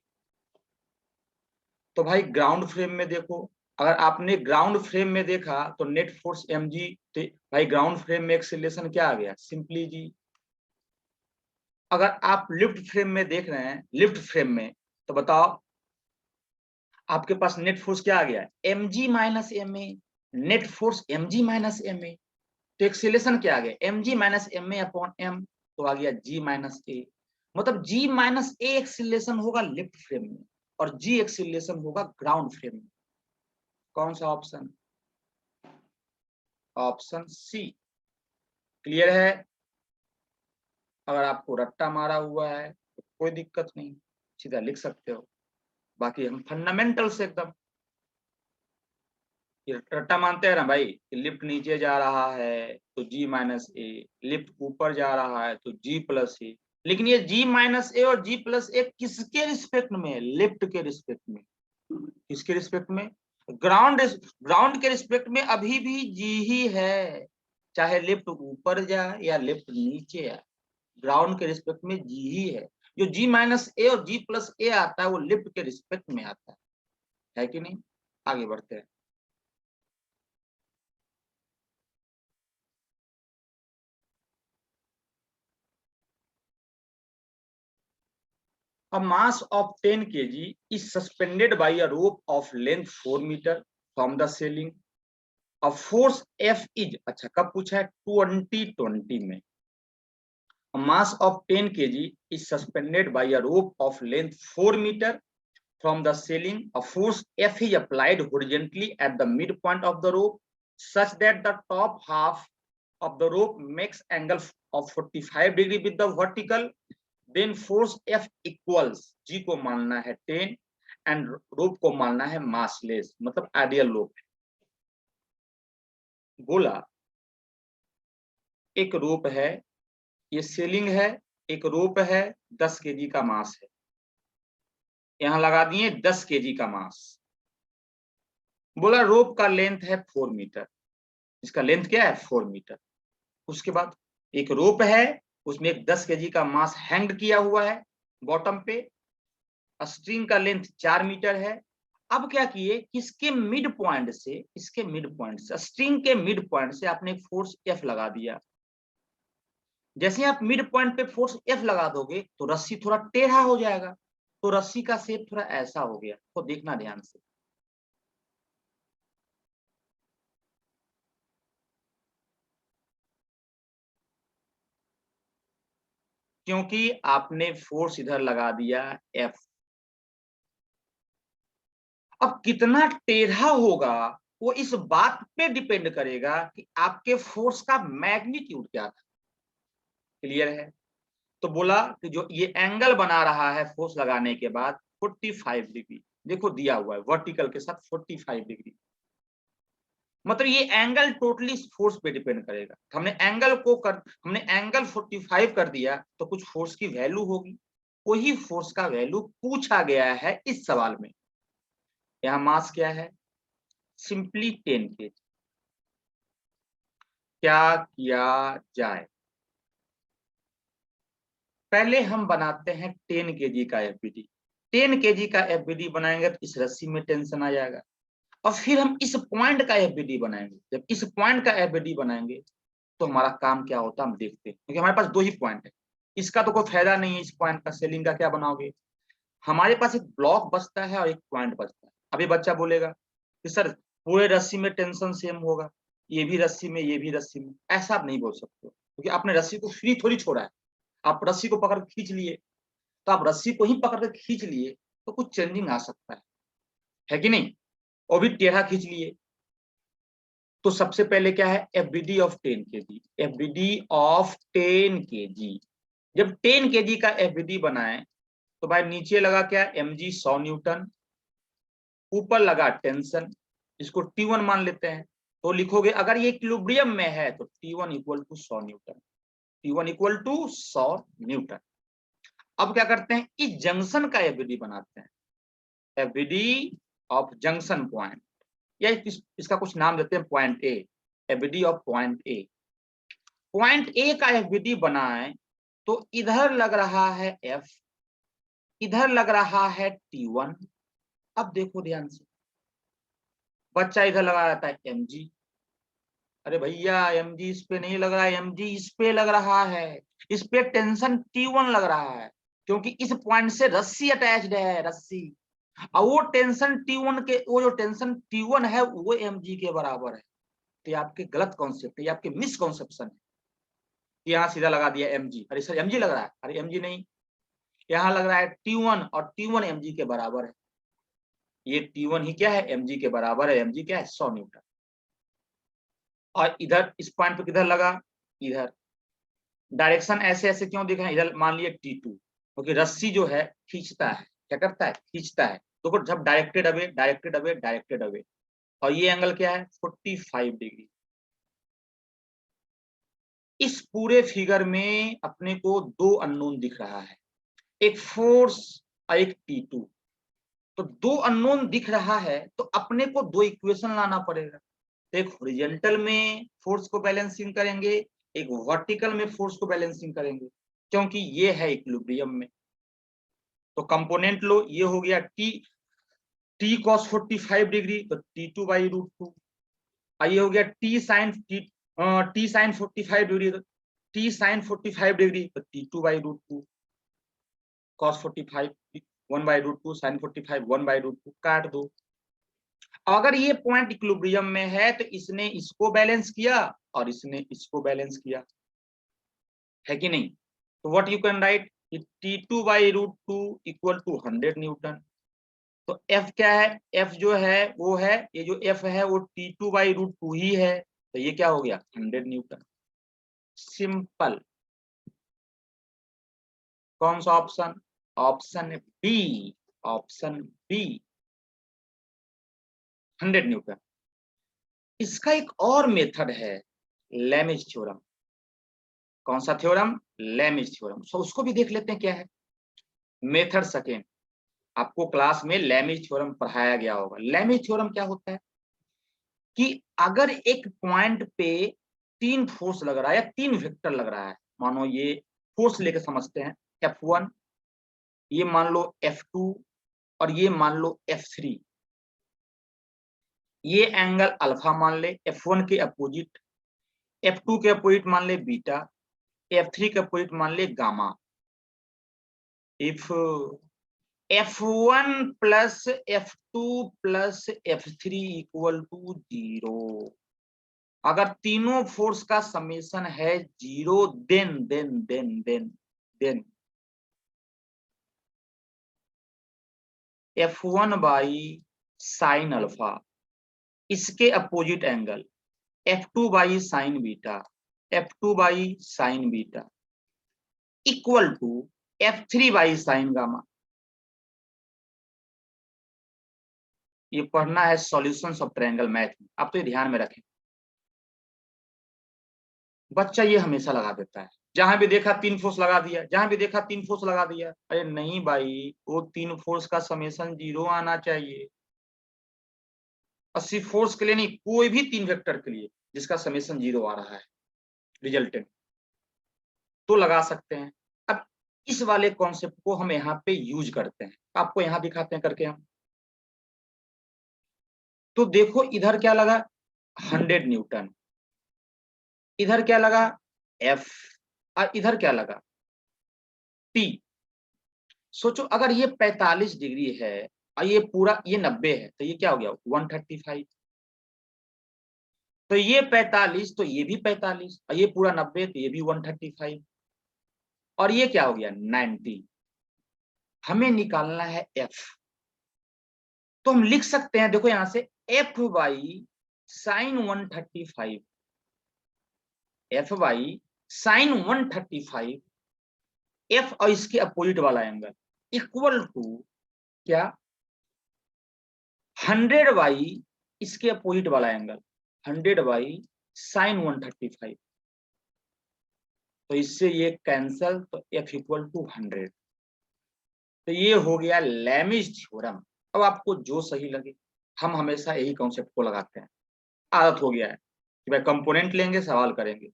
तो भाई ग्राउंड फ्रेम में देखो, अगर आपने ग्राउंड फ्रेम में देखा तो नेट फोर्स mg, तो भाई ग्राउंड फ्रेम में एक्सेलरेशन क्या आ गया, सिंपली जी। अगर आप लिफ्ट फ्रेम में देख रहे हैं, लिफ्ट फ्रेम में, तो बताओ आपके पास नेट फोर्स क्या आ गया, mg minus M A, net force mg minus M A. तो एक्सेलरेशन क्या आ गया, mg minus M A upon m, तो आ गया g माइनस ए। मतलब g माइनस ए एक्सेलरेशन होगा लिफ्ट फ्रेम में और g एक्सेलरेशन होगा ग्राउंड फ्रेम में। कौन सा ऑप्शन, ऑप्शन सी। क्लियर है? अगर आपको रट्टा मारा हुआ है तो कोई दिक्कत नहीं, सीधा लिख सकते हो। बाकी हम फंडामेंटल से एकदम रट्टा मानते हैं ना भाई कि लिफ्ट नीचे जा रहा है तो जी माइनस ए, लिफ्ट ऊपर जा रहा है तो जी प्लस ए। लेकिन ये जी माइनस ए और जी प्लस ए किसके रिस्पेक्ट में? लिफ्ट के रिस्पेक्ट में। किसके रिस्पेक्ट में? ग्राउंड के रिस्पेक्ट में अभी भी जी ही है, चाहे लिफ्ट ऊपर जाए या लिफ्ट नीचे आए, ग्राउंड के रिस्पेक्ट में जी ही है। जो जी माइनस ए और जी प्लस ए आता है वो लिफ्ट के रिस्पेक्ट में आता है कि नहीं? आगे बढ़ते हैं। A mass of 10 kg is suspended by a rope of length 4 meter from the ceiling. A force F is, अच्छा कब पूछा है? 2020 में। A mass of 10 kg is suspended by a rope of length 4 meter from the ceiling. A force F is applied horizontally at the midpoint of the rope such that the top half of the rope makes angle of 45 degree with the vertical. Then force F equals G को मानना है 10 and रोप को मानना है massless, मतलब ideal रोप। बोला एक रोप है, ये सेलिंग है, एक रोप है, 10 केजी का मास है, यहां लगा दिए 10 केजी का मास। बोला रोप का लेंथ है 4 मीटर, इसका लेंथ क्या है? 4 मीटर। उसके बाद एक रोप है, उसमें एक 10 केजी का मास हैंग किया हुआ है बॉटम पे, स्ट्रिंग का लेंथ 4 मीटर है। अब क्या किए, इसके मिड पॉइंट से, इसके मिड पॉइंट से, स्ट्रिंग के मिड पॉइंट से आपने फोर्स एफ लगा दिया। जैसे आप मिड पॉइंट पे फोर्स एफ लगा दोगे तो रस्सी थोड़ा टेढ़ा हो जाएगा, तो रस्सी का शेप थोड़ा ऐसा हो गया, तो देखना ध्यान से। क्योंकि आपने फोर्स इधर लगा दिया एफ। अब कितना टेढ़ा होगा वो इस बात पे डिपेंड करेगा कि आपके फोर्स का मैग्नीट्यूड क्या था। क्लियर है? तो बोला कि जो ये एंगल बना रहा है फोर्स लगाने के बाद 45 डिग्री, देखो दिया हुआ है वर्टिकल के साथ 45 डिग्री, मतलब ये एंगल टोटली फोर्स पे डिपेंड करेगा। हमने एंगल 45 कर दिया तो कुछ फोर्स की वैल्यू होगी, वही फोर्स का वैल्यू पूछा गया है इस सवाल में। यहाँ मास क्या है? Simply 10 KG. क्या किया जाए? पहले हम बनाते हैं 10 केजी का एफबीडी। 10 केजी का एफबीडी बनाएंगे तो इस रस्सी में टेंशन आ जाएगा, और फिर हम इस पॉइंट का एफबीडी बनाएंगे। जब इस पॉइंट का एफबीडी बनाएंगे तो हमारा काम क्या होता है हम देखते हैं, क्योंकि हमारे पास दो ही पॉइंट है। इसका तो कोई फायदा नहीं है, इस पॉइंट का सेलिंग का क्या बनाओगे? हमारे पास एक ब्लॉक बचता है और एक पॉइंट बचता है। अभी बच्चा बोलेगा कि सर पूरे रस्सी में टेंशन सेम होगा, ये भी रस्सी में ये भी रस्सी में, ऐसा आप नहीं बोल सकते हो, क्योंकि आपने रस्सी को फ्री थोड़ी छोड़ा है। आप रस्सी को पकड़ खींच लिए, तो आप रस्सी को ही पकड़ कर खींच लिए तो कुछ चेंजिंग आ सकता है कि नहीं? और भी टेढ़ा खींच लिए तो सबसे पहले क्या है? FBD of 10 KG. FBD of 10 KG, जब 10 केजी का एफबीडी बनाए तो भाई नीचे लगा क्या? एमजी 100 न्यूटन, ऊपर लगा टेंशन, इसको T1 मान लेते हैं। तो लिखोगे अगर ये इक्विलिब्रियम में है तो T1 equal to 100 newton, T1 equal to 100 newton. अब क्या करते हैं? इस जंक्शन का एफबीडी बनाते हैं, एफबीडी ऑफ जंक्शन पॉइंट, या इसका कुछ नाम देते हैं point A, FBD of point A. Point A का एफबीडी बनाए तो इधर लग रहा है एफ, इधर लग रहा है T1। अब देखो ध्यान से, बच्चा इधर लगा रहता है mg, अरे भैया mg इस पे नहीं लग रहा है, mg इस पे लग रहा है, इस पे टेंशन T1 लग रहा है, क्योंकि इस पॉइंट से रस्सी अटैच्ड है, रस्सी। और वो टेंशन T1 के, वो जो टेंशन T1 है वो mg के बराबर है। तो ये आपके गलत कॉन्सेप्ट है, ये आपके मिसकॉन्सेप्शन है। यहाँ सीधा लगा दिया mg, अरे सर mg लग रहा है, अरे mg नहीं, यहाँ लग रहा है T1 और T1 mg के बराबर है। ये T1 ही क्या है? mg के बराबर है। mg क्या है? 100 न्यूटन। और इधर इस पॉइंट पे किधर लगा, इधर। डायरेक्शन ऐसे ऐसे क्यों दिख रहे हैं, इधर मान लिए T2, क्योंकि रस्सी जो है खींचता है, क्या करता है, खींचता है। देखो जब directed away, directed away, directed away, और ये एंगल क्या है, 45 डिग्री। इस पूरे फिगर में अपने को दो अननोन दिख रहा है, एक फोर्स और एक T2। तो दो अननोन दिख रहा है तो अपने को दो इक्वेशन लाना पड़ेगा। तो एक हॉरिजॉन्टल में फोर्स को बैलेंसिंग करेंगे, एक वर्टिकल में फोर्स को बैलेंसिंग करेंगे, क्योंकि ये है इक्विलिब्रियम में। तो कंपोनेंट लो, ये हो गया टी कॉस 45 डिग्री, तो T2/√2। ये हो गया टी साइन 45 डिग्री, तो टी साइन 45 डिग्री, तो T2/√2। कॉस 45 1/√2, साइन 45 1/√2, काट दो। अगर ये पॉइंट इक्विलिब्रियम में है तो इसने इसको बैलेंस किया और इसने इसको बैलेंस किया, है कि नहीं। तो what you can write, T2/√2 equal to 100 newton. तो F क्या है, F जो है वो है, ये जो F है वो T2/√2 ही है, तो ये क्या हो गया, 100 न्यूटन। सिंपल। कौन सा option, option B, option B, 100 newton. इसका एक और मेथड है, लेमिज थ्योरम। कौन सा थ्योरम, लेमिज थ्योरम। सो उसको भी देख लेते हैं क्या है। मेथड सेकेंड, आपको क्लास में लेमिज थ्योरम पढ़ाया गया होगा। लेमिज थ्योरम क्या होता है कि अगर एक पॉइंट पे तीन फोर्स लग रहा है या तीन वेक्टर लग रहा है, मानो ये फोर्स लेके समझते हैं, F1, ये मान लो F2 और ये मान लो F3। ये एंगल अल्फा मान ले, F1 के अपोजिट, F2 के अपोजिट मान ले बीटा, F3 के अपोजिट मान ले gamma. If F1 plus F2 plus F3 equal to 0, अगर तीनों फोर्स का समेशन है 0, then F1 by sine alpha, इसके opposite angle F2 by sine beta, F2 by sine beta equal to F3 by sine gamma. ये पढ़ना है solutions of triangle math में, आप तो ये ध्यान में रखें। बच्चा ये हमेशा लगा देता है, जहां भी देखा तीन फोर्स लगा दिया, जहां भी देखा तीन फोर्स लगा दिया। अरे नहीं भाई, वो तीन फोर्स का समेशन 0 आना चाहिए। और सिर्फ फोर्स के लिए नहीं, कोई भी तीन वेक्टर के लिए जिसका समेशन 0 आ रहा है रिजल्टेंट, तो लगा सकते हैं। अब इस वाले कॉन्सेप्ट को हम यहाँ पे यूज करते हैं, आपको यहाँ दिखाते हैं करके हम। तो देखो इधर क्या लगा, 100 न्यूटन, इधर क्या लगा F, और इधर क्या लगा T। सोचो अगर ये 45 डिग्री है और ये पूरा ये 90 है, तो ये क्या हो गया 135। तो ये 45, तो ये भी 45, और ये पूरा 90, तो ये भी 135, और ये क्या हो गया 90। हमें निकालना है F। तो हम लिख सकते हैं, देखो यहां से F by sine 135, F by sine 135, F और इसके अपोजिट वाला एंगल इक्वल टू क्या 100 बाई इसके अपोजिट वाला एंगल 100 बाई साइन 135। तो इससे ये कैंसल, तो F इक्वल टू 100। तो ये हो गया लेमिज थ्योरम। अब आपको जो सही लगे, हम हमेशा यही कॉन्सेप्ट को लगाते हैं, आदत हो गया है कि भाई कंपोनेंट लेंगे सवाल करेंगे।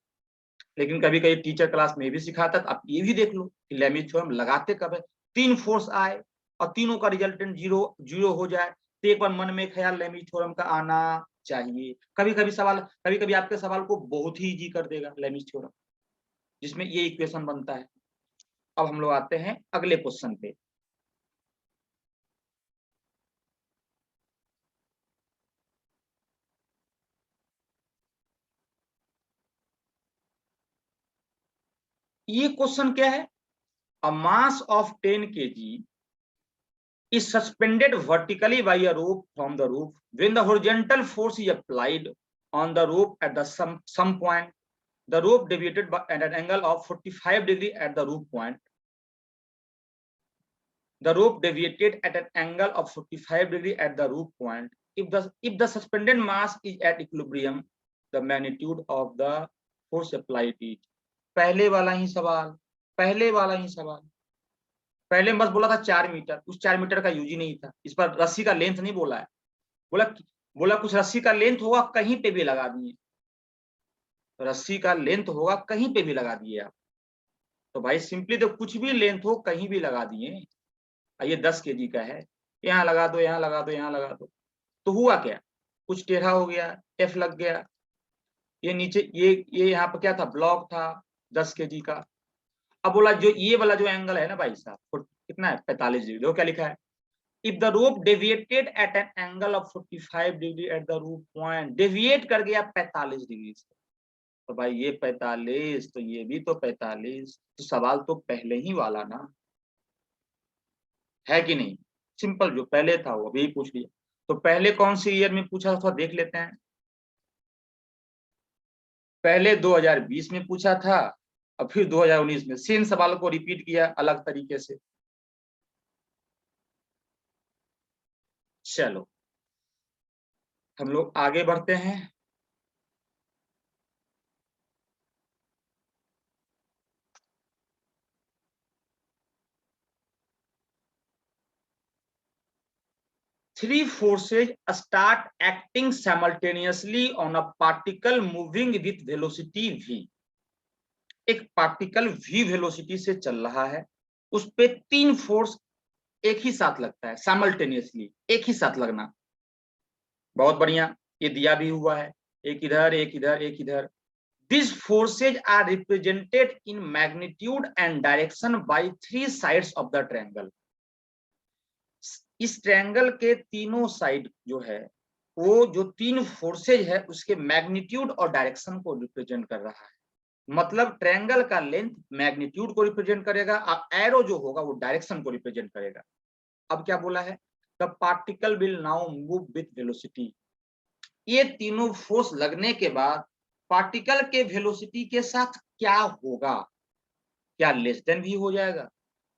लेकिन कभी कभी टीचर क्लास में भी सिखाता, तो आप ये भी देख लो कि लेमिज थ्योरम लगाते कब है, तीन फोर्स आए और तीनों का रिजल्टेंट 0 हो जाए, तो एक बार मन में ख्याल लेमिज थ्योरम का आना चाहिए। कभी कभी आपके सवाल को बहुत ही इजी कर देगा लेमिज थ्योरम, जिसमें ये इक्वेशन बनता है। अब हम लोग आते हैं अगले क्वेश्चन पे। ये क्वेश्चन क्या है, अ mass of 10 kg is suspended vertically by a rope from the roof when the horizontal force is applied on the rope at the some point. The rope deviated at an angle of 45 degree at the root point. The rope deviated at an angle of 45 degree at the root point. If the suspended mass is at equilibrium, the magnitude of the force applied is. पहले वाला ही सवाल, पहले वाला ही सवाल। पहले बस बोला था 4 मीटर, उस 4 मीटर का यूज ही नहीं था, इस पर रस्सी का लेंथ नहीं बोला है। बोला कुछ रस्सी का लेंथ होगा, कहीं पे भी लगा दिए, रस्सी का लेंथ होगा कहीं पे भी लगा दिए आप। तो भाई सिंपली तो कुछ भी लेंथ हो कहीं भी लगा दिए। ये 10 kg का है, यहाँ लगा दो, यहाँ लगा दो, यहाँ लगा दो, तो हुआ क्या, कुछ टेढ़ा हो गया, एफ लग गया। ये नीचे ये यहाँ पर क्या था, ब्लॉक था 10 kg का। अब बोला जो ये वाला जो एंगल है ना भाई साहब, कितना है, 45 डिग्री। देखो क्या लिखा है, if the rope deviated at an angle of 45 degree at the root point, deviate कर गया 45 डिग्री से, तो भाई ये 45 तो ये भी तो 45, तो सवाल तो पहले ही वाला ना है कि नहीं। सिंपल, जो पहले था वो अभी पूछ लिया। तो पहले कौन सी ईयर में पूछा था देख लेते हैं। पहले 2020 में पूछा था, और फिर 2019 में सेम सवाल को रिपीट किया अलग तरीके से। चलो हम लोग आगे बढ़ते हैं। Three forces start acting simultaneously on a particle moving with velocity v. एक पार्टिकल v वेलोसिटी से चल रहा है, उस पे 3 फोर्स एक ही साथ लगता है, साइमल्टेनियसली, एक ही साथ लगना। बहुत बढ़िया, ये दिया भी हुआ है, एक इधर एक इधर एक इधर। These forces are represented in magnitude and direction by 3 sides of the triangle. इस ट्रायंगल के तीनों साइड जो है, वो जो 3 फोर्सेज है उसके मैग्नीट्यूड और डायरेक्शन को रिप्रेजेंट कर रहा है। मतलब ट्रायंगल का लेंथ मैग्नीट्यूड को रिप्रेजेंट करेगा, और एरो जो होगा वो डायरेक्शन को रिप्रेजेंट करेगा। अब क्या बोला है, the particle will now move with velocity. ये तीनों फोर्स लगने के बाद पार्टिकल के वेलोसिटी के साथ क्या होगा, क्या लेस देन भी हो जाएगा,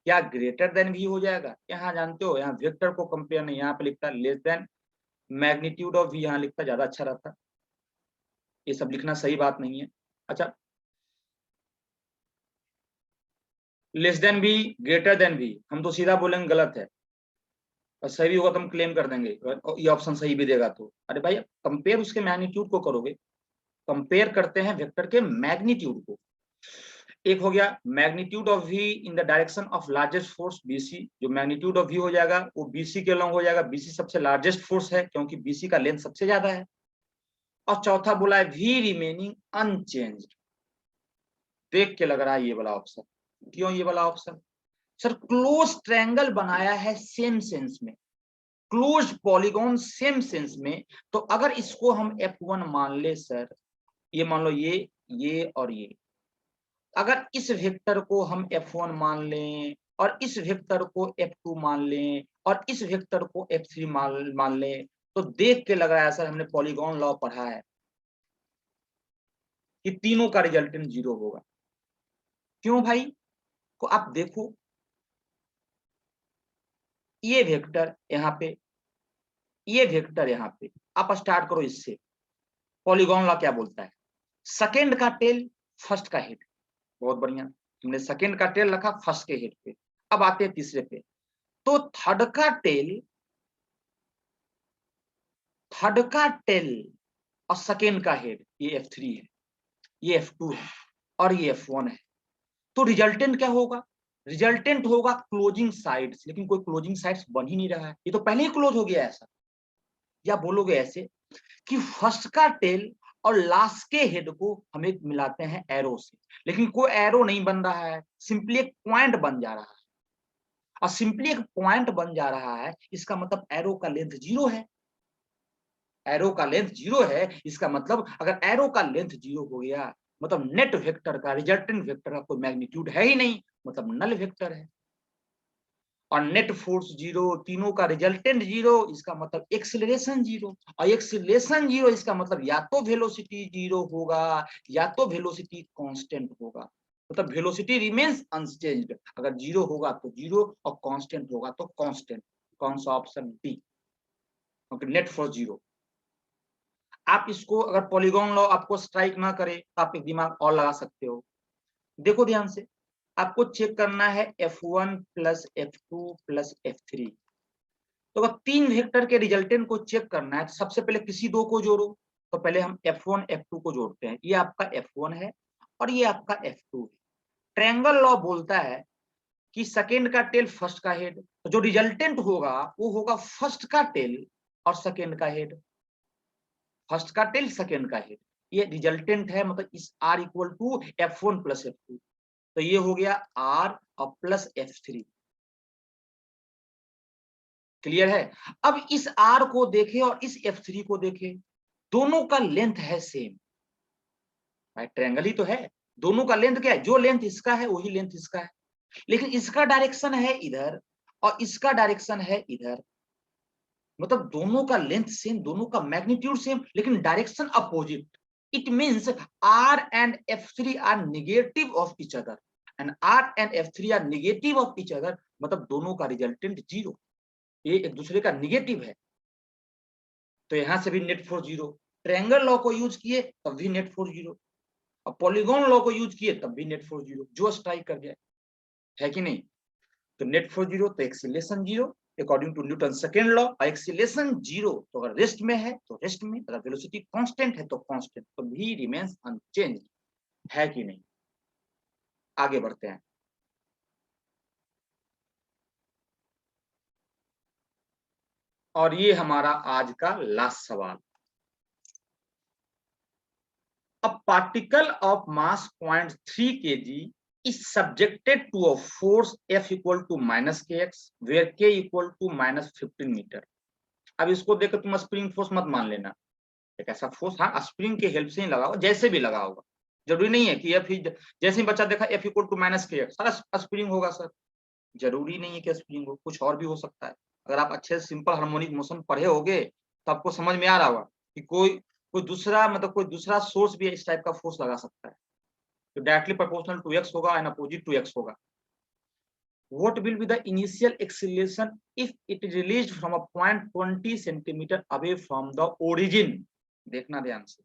क्या ग्रेटर देन भी हो जाएगा। यहाँ जानते हो, यहाँ वेक्टर को कंपेयर नहीं, यहाँ पे लिखता less than magnitude of v, यहाँ लिखता ज्यादा अच्छा रहता। ये सब लिखना सही बात नहीं है। अच्छा, लेस देन भी ग्रेटर देन भी हम तो सीधा बोलेंगे गलत है, और सही भी होगा तो हम क्लेम कर देंगे, ये ऑप्शन सही भी देगा तो। अरे भाई कंपेयर उसके मैग्नीट्यूड को करोगे, कंपेयर करते हैं वेक्टर के मैग्नीट्यूड को। एक हो गया magnitude of v in the direction of largest force bc, जो मैग्नीट्यूड ऑफ v हो जाएगा वो bc के अलॉन्ग हो जाएगा। bc सबसे लार्जेस्ट फोर्स है क्योंकि bc का लेंथ सबसे ज्यादा है। और चौथा बोला है v रिमेनिंग अनचेंज्ड। देख के लग रहा है ये वाला ऑप्शन, क्यों ये वाला ऑप्शन, सर क्लोज ट्रायंगल बनाया है सेम सेंस में, क्लोज पॉलीगॉन सेम सेंस में। तो अगर इसको हम f1 मान ले सर, ये मान लो ये और ये, अगर इस वेक्टर को हम f1 मान लें और इस वेक्टर को f2 मान लें और इस वेक्टर को f3 मान लें, तो देख के लग रहा है सर हमने पॉलीगॉन लॉ पढ़ा है कि तीनों का रिजल्टेंट 0 होगा। क्यों भाई, को आप देखो ये वेक्टर यहाँ पे, ये वेक्टर यहाँ पे, आप स्टार्ट करो इससे। पॉलीगॉन लॉ क्या बोलता है, सेकंड का टेल फर्स्ट का हेड। बहुत बढ़िया, हमने सेकंड का टेल रखा फर्स्ट के हेड पे। अब आते हैं तीसरे पे, तो थर्ड का टेल और सेकंड का हेड, ये f3 है, ये f2 है और ये f1 है। तो रिजल्टेंट क्या होगा, रिजल्टेंट होगा क्लोजिंग साइड्स, लेकिन कोई क्लोजिंग साइड्स बन ही नहीं रहा है, ये तो पहले ही क्लोज हो गया ऐसा। या बोलोगे ऐसे कि फर्स्ट का टेल और लास्ट के हेड को हमें मिलाते हैं एरो से, लेकिन कोई एरो नहीं बन रहा है, सिंपली एक पॉइंट बन जा रहा है। और सिंपली एक पॉइंट बन जा रहा है, इसका मतलब एरो का लेंथ 0 है। एरो का लेंथ 0 है, इसका मतलब अगर एरो का लेंथ 0 हो गया, मतलब नेट वेक्टर का, रिजल्टेंट वेक्टर का कोई मैग्नीट्यूड है ही नहीं, मतलब नल वेक्टर है। और नेट फोर्स जीरो, तीनों का रिजल्टेंट जीरो, इसका मतलब एक्सीलरेशन जीरो, और एक्सीलरेशन जीरो इसका मतलब या तो वेलोसिटी जीरो होगा या तो वेलोसिटी कांस्टेंट होगा, मतलब वेलोसिटी रिमेन्स अनचेंज्ड, अगर जीरो होगा तो जीरो और कांस्टेंट होगा तो कांस्टेंट। कौन सा option? D, net force zero. आप इसको अगर पॉलीगॉन लॉ आपको स्ट्राइक ना करे तो आप एक दिमाग और लगा सकते हो। देखो ध्यान से, आपको चेक करना है F1 plus F2 plus F3। तो अगर तीन वेक्टर के रिजल्टेंट को चेक करना है तो सबसे पहले किसी दो को जोड़ो। तो पहले हम F1 F2 को जोड़ते हैं, ये आपका F1 है और ये आपका F2 है। ट्रायंगल लॉ बोलता है कि सेकेंड का टेल फर्स्ट का हेड, तो जो रिजल्टेंट होगा वो होगा फर्स्ट का टेल और सेकेंड का हेड, फर्स्ट का टेल सेकेंड का हेड, ये रिजल्टेंट है, मतलब इस R equal to F1 plus F2। तो ये हो गया R और प्लस F3। क्लियर है? अब इस R को देखें और इस F3 को देखें, दोनों का लेंथ है सेम, ट्रायंगल ही तो है, दोनों का लेंथ क्या है? जो लेंथ इसका है वही लेंथ इसका है, लेकिन इसका डायरेक्शन है इधर और इसका डायरेक्शन है इधर, मतलब दोनों का लेंथ सेम, दोनों का मैग्नीट्यूड सेम, लेकिन direction opposite. It means R and F3 are negative of each other, and R and F3 are negative of each other, मतलब दोनों का रिजल्टेंट जीरो, ये एक दूसरे का नेगेटिव है। तो यहां से भी net force zero. Triangle law को यूज किए तब भी नेट फोर्स जीरो, और पॉलीगॉन लॉ को यूज किए तब भी नेट फोर्स जीरो, जो स्ट्राइक कर जाए, है कि नहीं? तो नेट फोर्स जीरो तो acceleration zero according to Newton second law, और एक्सीलरेशन जीरो तो अगर रेस्ट में है तो रेस्ट में, अगर वेलोसिटी कांस्टेंट है तो कांस्टेंट, तो भी रिमेंस अनचेंज्ड, है कि नहीं? आगे बढ़ते हैं। और ये हमारा आज का लास्ट सवाल। A particle of mass 0.3 kg is subjected to a force F equal to minus kx, where k equal to minus 15 metre. अब इसको देखकर तुम स्प्रिंग फोर्स मत मान लेना, एक ऐसा फोर्स, हाँ स्प्रिंग के हेल्प से ही लगा होगा, जैसे भी लगा होगा, जरूरी नहीं है कि F ही, जैसे ही बच्चा देखा F इक्वल टू माइनस के सारा स्प्रिंग होगा सर, जरूरी नहीं है कि स्प्रिंग हो, कुछ और भी हो सकता है। अगर आप अच्छे से सिंपल हार्मोनिक मोशन पढ़े होगे तो आपको समझ में आ रहा होगा कि कोई दूसरा, मतलब कोई दूसरा सोर्स भी इस टाइप का फोर्स लगा सकता है, तो डायरेक्टली प्रोपोर्शनल टू एक्स होगा एंड अपोजिट टू एक्स होगा। What will be the initial acceleration if it is released from a point 20 centimeter away from the origin? देखना ध्यान से,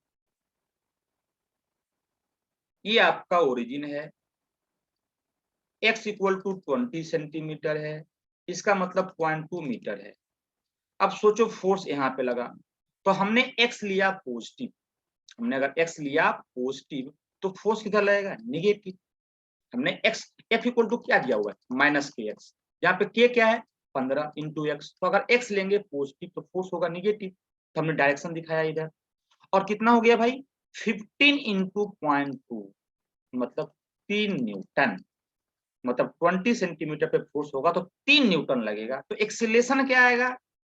ये आपका ओरिजिन है, x इक्वल टू 20 सेंटीमीटर है, इसका मतलब 0.2 मीटर है। अब सोचो फोर्स यहाँ पे लगा, तो हमने x लिया पॉजिटिव, हमने अगर x लिया पॉजिटिव तो फोर्स किधर लगेगा? निगेटिव। हमने x f इक्वल टू क्या दिया हुआ है? माइनस के एक्स, यहाँ पे k क्या है? 15 इंटू एक्स, तो अगर x लेंगे पॉजिटिव तो फोर्स होगा निगेटिव, तो हमने डायरेक्शन दिखाया इधर। और कितना हो गया भाई? 15 इंटू 0.2 मतलब 3 न्यूटन, मतलब 20 सेंटीमीटर पे फोर्स होगा तो 3 न्यूटन लगेगा। तो एक्सीलरेशन क्या आएगा?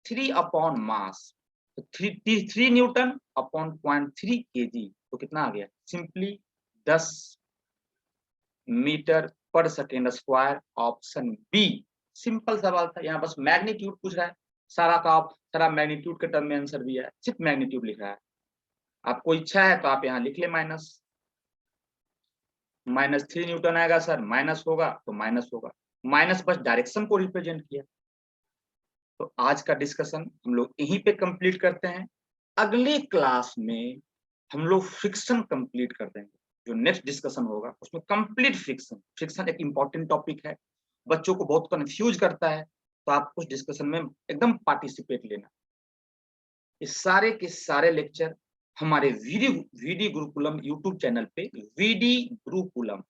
3 अपॉन मास, तो 3 न्यूटन अपॉन 0.3 केजी, तो कितना आ गया? सिंपली 10 मीटर पर second square, option B. Simple सवाल था, यहाँ बस मैग्नीट्यूड पूछ रहा है, सारा का सारा मैग्नीट्यूड के टर्म में आंसर भी है, सिर्फ मैग्नीट्यूड लिख रहा है। आपको इच्छा है तो आप यहाँ लिख ले -3 न्यूटन आएगा सर, माइनस होगा तो माइनस होगा, माइनस बस डायरेक्शन को रिप्रेजेंट किया। तो आज का डिस्कशन हम लोग यहीं पे कंप्लीट करते हैं। अगले क्लास में हम लोग फ्रिक्शन कंप्लीट कर देंगे, जो नेक्स्ट डिस्कशन होगा उसमें कंप्लीट फ्रिक्शन। फ्रिक्शन एक इंपॉर्टेंट टॉपिक है, बच्चों को बहुत कंफ्यूज करता है, तो आप उस डिस्कशन में एकदम पार्टिसिपेट लेना। इस सारे के सारे लेक्चर हमारे वीडी गुरुकुलम यूट्यूब चैनल पे, वीडी गुरुकुलम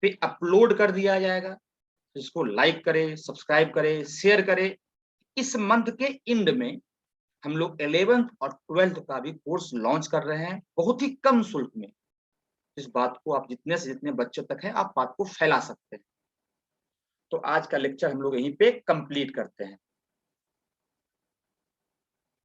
पे अपलोड कर दिया जाएगा। इसको लाइक करें, सब्सक्राइब करें, शेयर करें। इस मंथ के एंड में हम लोग 11th और 12th का भी कोर्स लॉन्च कर रहे हैं, बहुत ही कम शुल्क में। इस बात को आप जितने से जितने बच्चों तक है आप बात को फैला सकते हैं। तो आज का लेक्चर हम लोग यहीं पे कंप्लीट करते हैं।